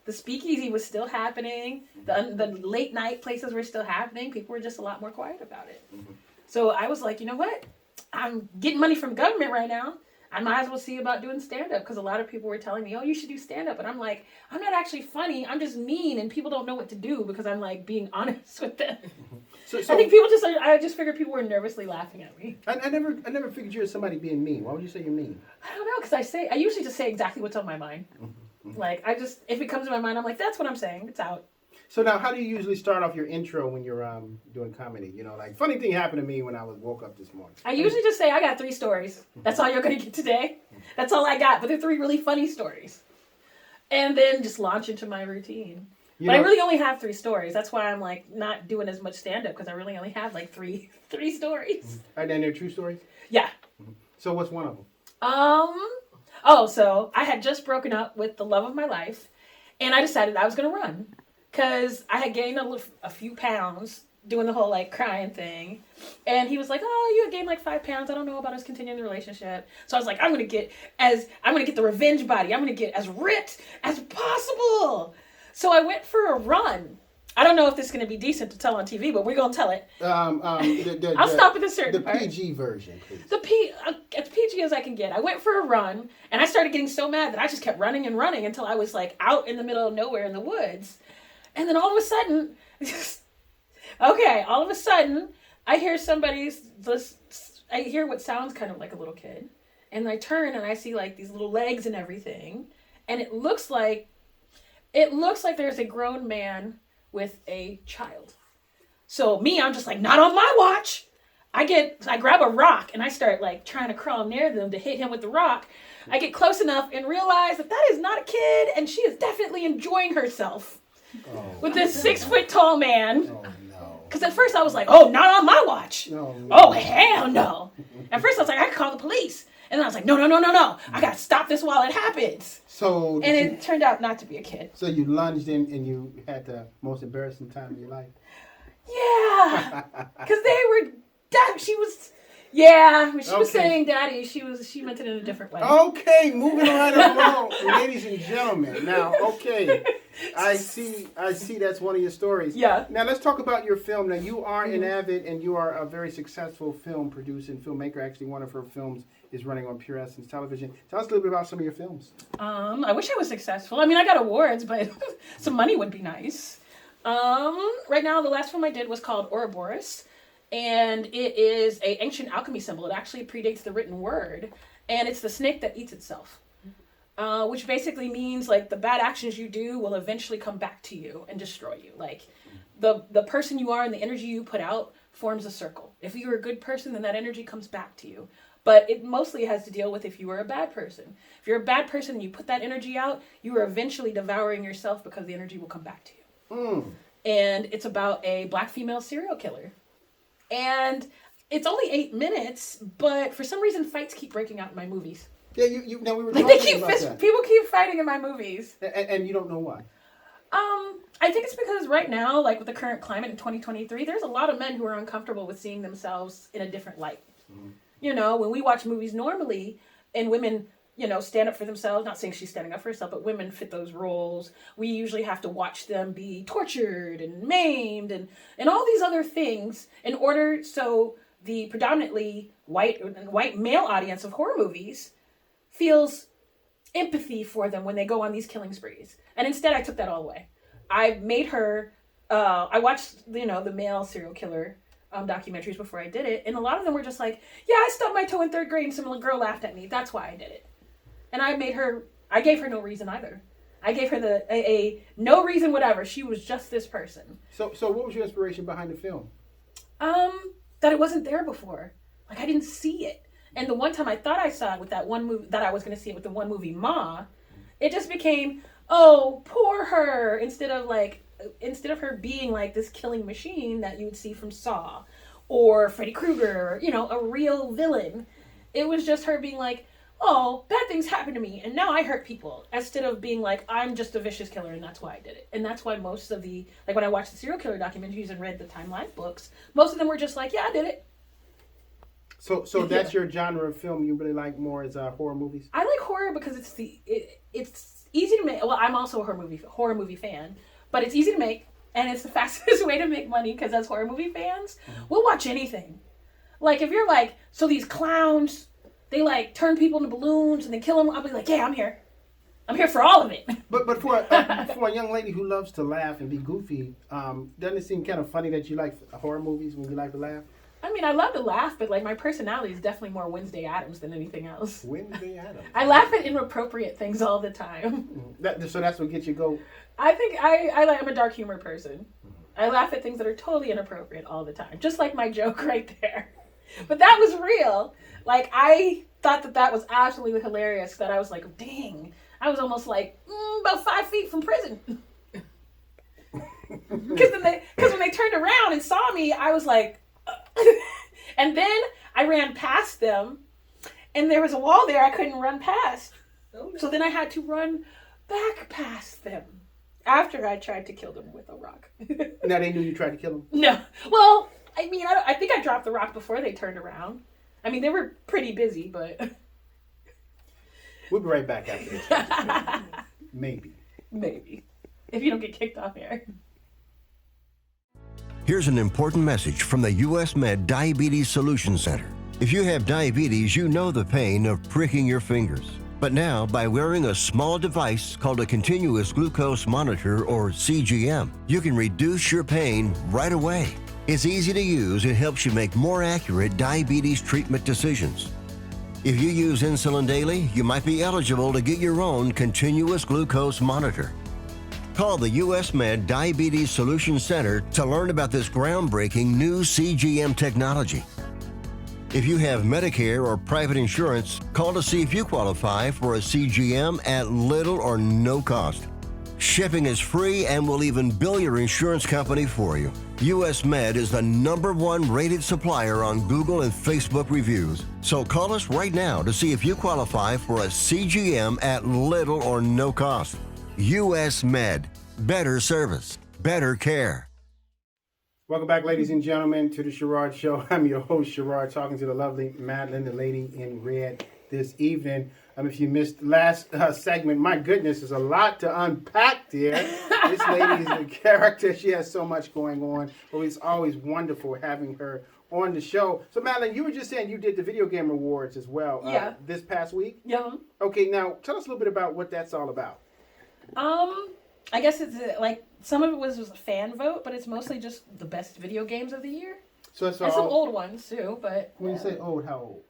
The speakeasy was still happening. The late night places were still happening. People were just a lot more quiet about it. So I was like, you know what? I'm getting money from government right now. I might as well see about doing stand-up, because a lot of people were telling me, oh, you should do stand-up. And I'm like, I'm not actually funny. I'm just mean, and people don't know what to do because I'm like being honest with them. So I think I just figured people were nervously laughing at me. I never figured you were somebody being mean. Why would you say you're mean? I don't know, because I usually just say exactly what's on my mind. Like, if it comes to my mind, I'm like, that's what I'm saying. It's out. So now, how do you usually start off your intro when you're doing comedy? You know, like, funny thing happened to me when I woke up this morning. I usually just say, I got 3 stories. That's all you're going to get today. That's all I got. But they're 3 really funny stories. And then just launch into my routine. But I really only have 3 stories. That's why I'm, like, not doing as much stand-up, because I really only have, like, three stories. And then they're true stories? Yeah. So what's one of them? So I had just broken up with the love of my life, and I decided I was going to run. Because I had gained a few pounds doing the whole like crying thing. And he was like, oh, you had gained like 5 pounds. I don't know about us continuing the relationship. So I was like, I'm going to get the revenge body. I'm going to get as ripped as possible. So I went for a run. I don't know if this is going to be decent to tell on TV, but we're going to tell it. I'll stop at a certain part. The PG version, please. As PG as I can get. I went for a run, and I started getting so mad that I just kept running and running until I was like out in the middle of nowhere in the woods. And then all of a sudden, I hear I hear what sounds kind of like a little kid. And I turn and I see like these little legs and everything. And it looks like there's a grown man with a child. So me, I'm just like, not on my watch. I grab a rock and I start like trying to crawl near them to hit him with the rock. I get close enough and realize that is not a kid, and she is definitely enjoying herself with this 6 foot tall man. Oh no. Because at first I was like, oh, not on my watch. Oh, hell no. At first I was like, I could call the police. And then I was like, no. I got to stop this while it happens. So it turned out not to be a kid. So you lunged in and you had the most embarrassing time of your life? Yeah. Because they were... When she was saying daddy, she meant it in a different way. Okay, moving right along, ladies and gentlemen. Now, okay, I see that's one of your stories. Yeah. Now let's talk about your film. Now you are an avid and you are a very successful film producer and filmmaker. Actually, one of her films is running on Pure Essence Television. Tell us a little bit about some of your films. I wish I was successful. I mean, I got awards, but some money would be nice. Right now, the last film I did was called Ouroboros. And it is an ancient alchemy symbol. It actually predates the written word. And it's the snake that eats itself. Which basically means, like, the bad actions you do will eventually come back to you and destroy you. Like, the person you are and the energy you put out forms a circle. If you're a good person, then that energy comes back to you. But it mostly has to deal with if you are a bad person. If you're a bad person and you put that energy out, you are eventually devouring yourself because the energy will come back to you. And it's about a black female serial killer. And it's only 8 minutes, but for some reason, fights keep breaking out in my movies. Yeah, we were talking about that. People keep fighting in my movies. And you don't know why? I think it's because right now, like with the current climate in 2023, there's a lot of men who are uncomfortable with seeing themselves in a different light. Mm-hmm. You know, when we watch movies normally, and women, you know, stand up for themselves, not saying she's standing up for herself, but women fit those roles. We usually have to watch them be tortured and maimed and all these other things in order so the predominantly white male audience of horror movies feels empathy for them when they go on these killing sprees. And instead I took that all away. I made her, I watched, you know, the male serial killer documentaries before I did it. And a lot of them were just like, yeah, I stubbed my toe in 3rd grade and some little girl laughed at me. That's why I did it. And I gave her no reason either. I gave her a no reason whatever. She was just this person. So what was your inspiration behind the film? That it wasn't there before. Like, I didn't see it. And the one time I thought I saw it with that one movie, that I was going to see it with the one movie, Ma, it just became, oh, poor her, instead of her being like this killing machine that you would see from Saw or Freddy Krueger, or, you know, a real villain. It was just her being like, oh, bad things happen to me, and now I hurt people, instead of being like, I'm just a vicious killer, and that's why I did it. And that's why most of the, like, when I watched the serial killer documentaries and read the timeline books, most of them were just like, yeah, I did it. So that's your genre of film you really like more as horror movies? I like horror because it's easy to make. Well, I'm also a horror movie fan, but it's easy to make, and it's the fastest way to make money, because as horror movie fans, we'll watch anything. Like, if you're like, so these clowns, they like turn people into balloons and then kill them, I'll be like, yeah, I'm here. I'm here for all of it. But for a young lady who loves to laugh and be goofy, doesn't it seem kind of funny that you like horror movies when you like to laugh? I mean, I love to laugh, but like my personality is definitely more Wednesday Addams than anything else. Wednesday Addams. I laugh at inappropriate things all the time. So that's what gets you go. I think I'm a dark humor person. I laugh at things that are totally inappropriate all the time, just like my joke right there. But that was real. Like, I thought that was absolutely hilarious. That I was like, dang, I was almost like about 5 feet from prison. Because when they turned around and saw me, I was like. And then I ran past them, and there was a wall there I couldn't run past. So then I had to run back past them after I tried to kill them with a rock. Now they knew you tried to kill them? No. Well, I mean, I think I dropped the rock before they turned around. I mean, they were pretty busy, but... We'll be right back after this. Maybe. Maybe. If you don't get kicked off here. Here's an important message from the U.S. Med Diabetes Solution Center. If you have diabetes, you know the pain of pricking your fingers. But now, by wearing a small device called a continuous glucose monitor, or CGM, you can reduce your pain right away. It's easy to use and helps you make more accurate diabetes treatment decisions. If you use insulin daily, you might be eligible to get your own continuous glucose monitor. Call the U.S. Med Diabetes Solution Center to learn about this groundbreaking new CGM technology. If you have Medicare or private insurance, call to see if you qualify for a CGM at little or no cost. Shipping is free and will even bill your insurance company for you. U.S. Med is the #1 rated supplier on Google and Facebook reviews. So call us right now to see if you qualify for a CGM at little or no cost. U.S. Med. Better service. Better care. Welcome back, ladies and gentlemen, to the Sherard Show. I'm your host, Sherard, talking to the lovely Madeline, the lady in red, this evening. If you missed last segment, my goodness, there's a lot to unpack there. This lady is a character. She has so much going on. But it's always wonderful having her on the show. So, Madeline, you were just saying you did the Video Game Awards as well this past week? Yeah. Okay, now tell us a little bit about what that's all about. I guess it's like some of it was a fan vote, but it's mostly just the best video games of the year. So it's and some old ones too, but when you say old, how old?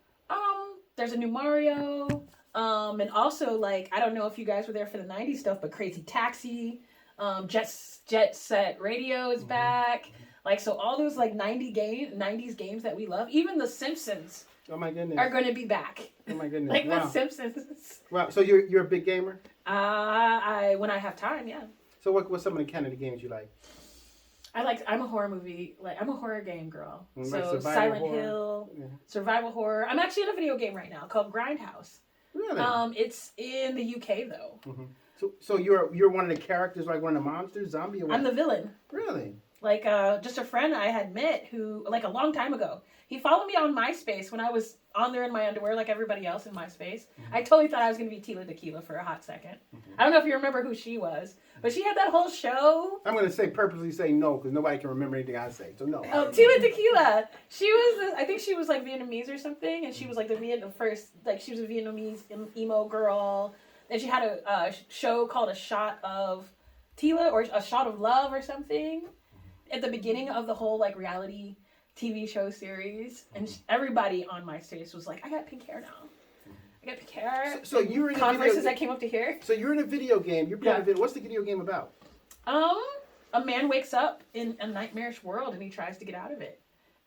There's a new Mario, and also like I don't know if you guys were there for the '90s stuff, but Crazy Taxi, Jet Set Radio is back. Like so, all those like '90s games that we love, even The Simpsons. Oh my goodness. Are going to be back. Oh my goodness. Like wow. The Simpsons. Wow. So you're a big gamer? When I have time, yeah. So what's some of the kind of the games you like? I'm a horror movie, I'm a horror game girl. Like so Silent horror? Hill, survival horror. I'm actually in a video game right now called Grindhouse. Really? It's in the UK though. Mm-hmm. So you're one of the characters, like one of the monsters, zombie or what? I'm the villain. Really? Like just a friend I had met who, like a long time ago, he followed me on MySpace when I was on there in my underwear like everybody else in MySpace. I totally thought I was going to be Tila Tequila for a hot second. I don't know if you remember who she was, but she had that whole show. I'm going to purposely say no because nobody can remember anything I say, so no. Oh, Tila Tequila. She was, I think she was like Vietnamese or something, and she was like the first, like she was a Vietnamese emo girl. And she had a show called A Shot of Tila or A Shot of Love or something at the beginning of the whole like reality TV show series, and everybody on MySpace was like, I got pink hair now. I got pink hair. So you're in Converses that came up to here. So you're in a video game. You're playing a video. What's the video game about? A man wakes up in a nightmarish world and he tries to get out of it.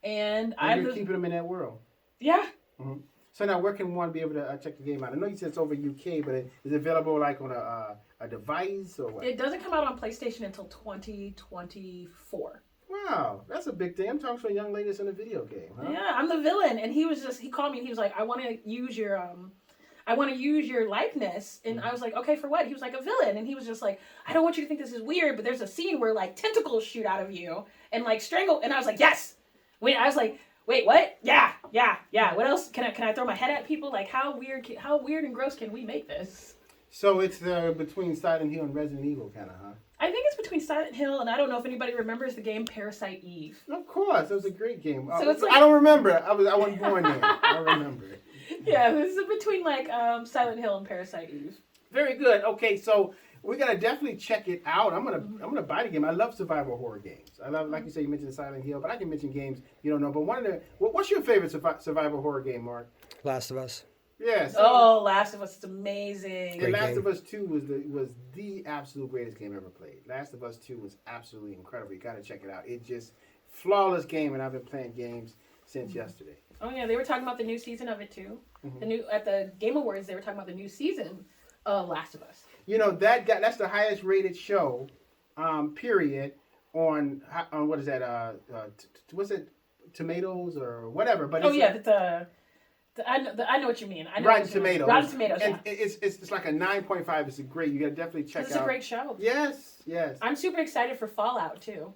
And you're keeping him in that world. Yeah. Mm-hmm. So now where can one be able to check the game out? I know you said it's over UK, but is it available like on a device or what? It doesn't come out on PlayStation until 2024. Wow, that's a big thing. I'm talking to a young lady that's in a video game, huh? Yeah, I'm the villain, and he called me and he was like, I want to use your likeness, and I was like, okay, for what? He was like, a villain, and he was just like, I don't want you to think this is weird, but there's a scene where like tentacles shoot out of you and like strangle, and I was like, yes. I was like, wait, what? Yeah. What else? Can I throw my head at people? Like, how weird and gross can we make this? So it's between Silent Hill and Resident Evil, kind of, huh? I think it's between Silent Hill and I don't know if anybody remembers the game Parasite Eve. Of course, it was a great game. So it's like, I don't remember. I wasn't born then. I don't remember it. Yeah, this is between like Silent Hill and Parasite Eve. Very good. Okay, so we're gonna definitely check it out. I'm gonna buy the game. I love survival horror games. I love, like you said, you mentioned Silent Hill, but I can mention games you don't know. But what's your favorite survival horror game, Mark? Last of Us. Yes. Last of Us is amazing. And Last of Us 2 was the absolute greatest game ever played. Last of Us 2 was absolutely incredible. You got to check it out. It just flawless game, and I've been playing games since yesterday. Oh yeah, they were talking about the new season of it too. At the Game Awards, they were talking about the new season of Last of Us. You know that's the highest rated show, period, on what is that? What's it? Tomatoes or whatever? But I know what you mean. Rotten Tomatoes. Rotten Tomatoes. And it's like a 9.5. It's great. You got to definitely check out. It's a great show. Yes. I'm super excited for Fallout too.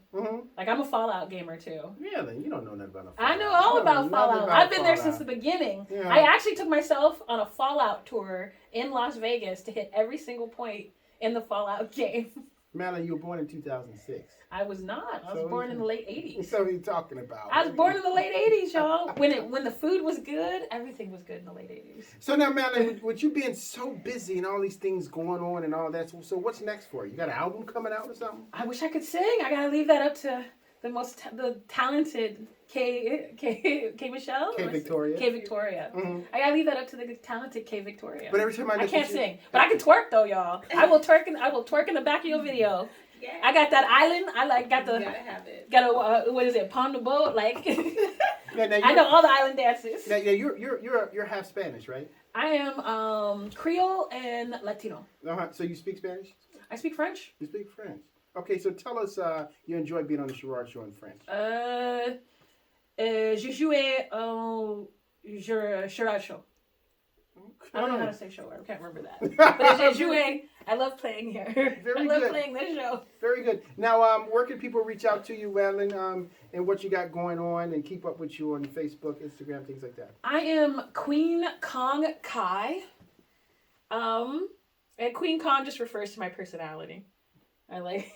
Like I'm a Fallout gamer too. Really? You don't know nothing about Fallout. I know all about Fallout. I've been there since the beginning. Yeah. I actually took myself on a Fallout tour in Las Vegas to hit every single point in the Fallout game. Madeline, you were born in 2006. I was not. I was So born in the late 80s. So what are you talking about? I was born in the late 80s, y'all. When the food was good, everything was good in the late 80s. So now, Madeline, with you being so busy and all these things going on and all that, so what's next for you? You got an album coming out or something? I wish I could sing. I gotta leave that up to the talented K Michelle? K Victoria. K Victoria. Mm-hmm. I gotta leave that up to the talented K Victoria. But every time I can't sing, but I can twerk though, y'all. I will twerk in the back of your video. Yeah. I got that island. Got the You gotta have it. what is it? Pound the boat. Like Now I know all the island dances. Now, you're half Spanish, right? I am Creole and Latino. So you speak Spanish? I speak French. You speak French. Okay, so tell us you enjoy being on the Sherard Show in French. J'ai joué au Sherard Show. Okay. I don't know how to say show. I can't remember that. But j'ai joué. I love playing here. Very I love good. playing this show. Very good. Now, where can people reach out to you, Madeline, and what you got going on, and keep up with you on Facebook, Instagram, things like that? I am Queen Kong Kai. And Queen Kong just refers to my personality.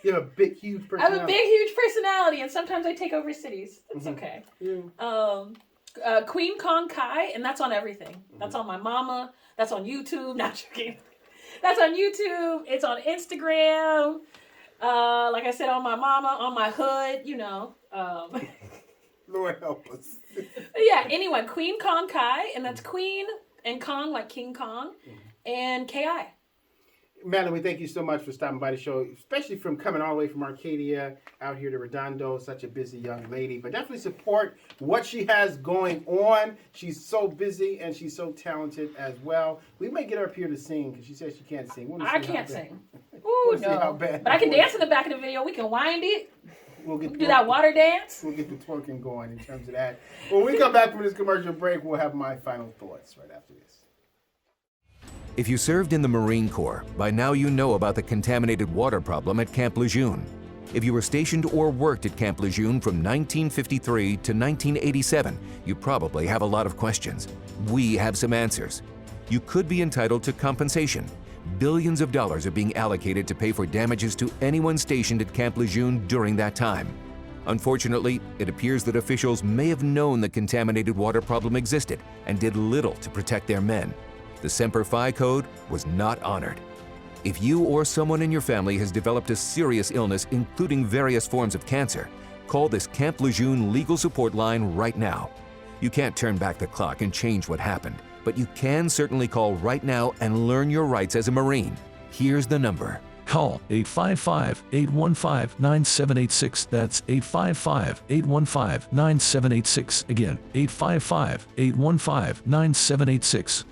You have a big, huge I personality. have a big, huge personality, and sometimes I take over cities. It's okay. Yeah. Queen Kong Kai, and that's on everything. That's on my mama. That's on YouTube. Not joking. That's on YouTube. It's on Instagram. Like I said, on my mama, on my hood. Lord help us. Yeah. Anyway, Queen Kong Kai, and that's Queen and Kong like King Kong, and Ki. Madeline, we thank you so much for stopping by the show, especially from coming all the way from Arcadia out here to Redondo, such a busy young lady. But definitely support what she has going on. She's so busy and she's so talented as well. We may get her up here to sing because she says she can't sing. I can't sing. Ooh, no. But I can dance in the back of the video. We can wind it. We'll get do that water dance. We'll get the twerking going in terms of that. When we come back from this commercial break, we'll have my final thoughts right after this. If you served in the Marine Corps, by now you know about the contaminated water problem at Camp Lejeune. If you were stationed or worked at Camp Lejeune from 1953 to 1987, you probably have a lot of questions. We have some answers. You could be entitled to compensation. Billions of dollars are being allocated to pay for damages to anyone stationed at Camp Lejeune during that time. Unfortunately, it appears that officials may have known the contaminated water problem existed and did little to protect their men. The Semper Fi code was not honored. If you or someone in your family has developed a serious illness, including various forms of cancer, call this Camp Lejeune legal support line right now. You can't turn back the clock and change what happened, but you can certainly call right now and learn your rights as a Marine. Here's the number. Call 855-815-9786. That's 855-815-9786. Again, 855-815-9786.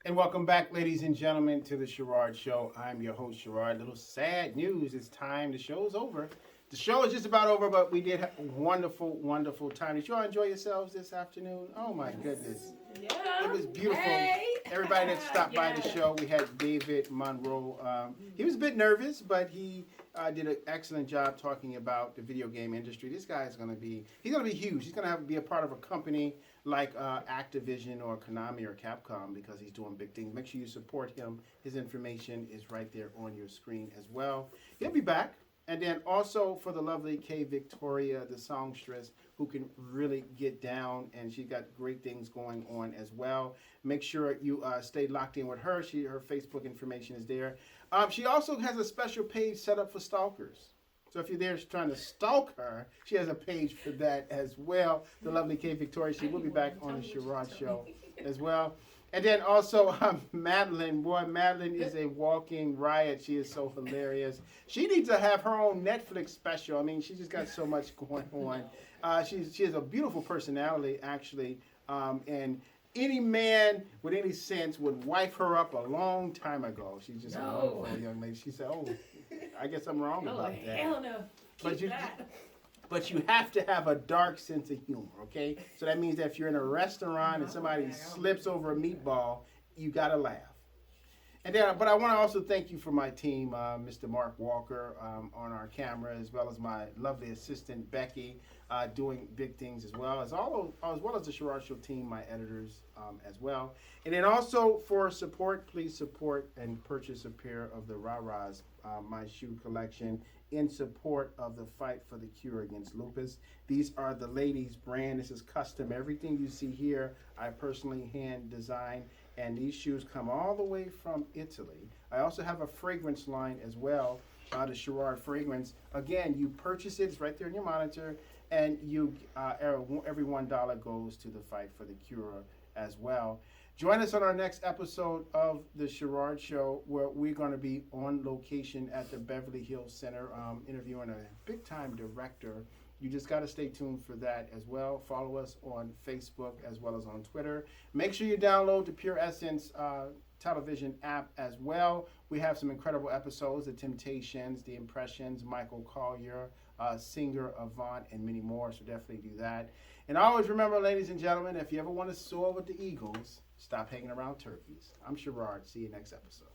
And welcome back, ladies and gentlemen, to the Sherard Show. I'm your host, Sherard. Little sad news. It's time. The show's over. The show is just about over, but we did have a wonderful, wonderful time. Did you all enjoy yourselves this afternoon? Oh, my goodness. Yeah. It was beautiful. Hey. Everybody that stopped by the show. We had David Monroe. He was a bit nervous, but he did an excellent job talking about the video game industry. This guy is going to be, he's going to be huge. He's going to be a part of a company like Activision or Konami or Capcom because he's doing big things. Make sure you support him. His information is right there on your screen as well. He'll be back. And then also for the lovely K Victoria, the songstress, who can really get down, and she's got great things going on as well. Make sure you stay locked in with her. Her Facebook information is there. She also has a special page set up for stalkers. So if you're there trying to stalk her, she has a page for that as well. The lovely K Victoria, she will be back on the Sherard Show as well. And then also Madeline. Boy, Madeline is a walking riot. She is so hilarious. She needs to have her own Netflix special. I mean, she just got so much going on. She has a beautiful personality, actually. And any man with any sense would wipe her up a long time ago. She's just a wonderful young lady. She said, oh, I guess I'm wrong about that. Hell no. But you have to have a dark sense of humor, okay? So that means that if you're in a restaurant and somebody slips over a meatball, you got to laugh. And then, but I want to also thank you for my team, Mr. Mark Walker on our camera, as well as my lovely assistant Becky, doing big things as well as the Sherard Show team, my editors as well. And then also for support, please support and purchase a pair of the Ra-Ra's, my shoe collection, in support of the fight for the cure against lupus. These are the ladies' brand. This is custom. Everything you see here, I personally hand designed. And these shoes come all the way from Italy. I also have a fragrance line as well, the Sherard fragrance. Again, you purchase it, it's right there in your monitor, and you every $1 goes to the fight for the cure as well. Join us on our next episode of the Sherard Show, where we're going to be on location at the Beverly Hills Center, interviewing a big-time director. You just got to stay tuned for that as well. Follow us on Facebook as well as on Twitter. Make sure you download the Pure Essence television app as well. We have some incredible episodes, The Temptations, The Impressions, Michael Collier, Singer, Avant, and many more, so definitely do that. And always remember, ladies and gentlemen, if you ever want to soar with the Eagles, stop hanging around turkeys. I'm Sherard. See you next episode.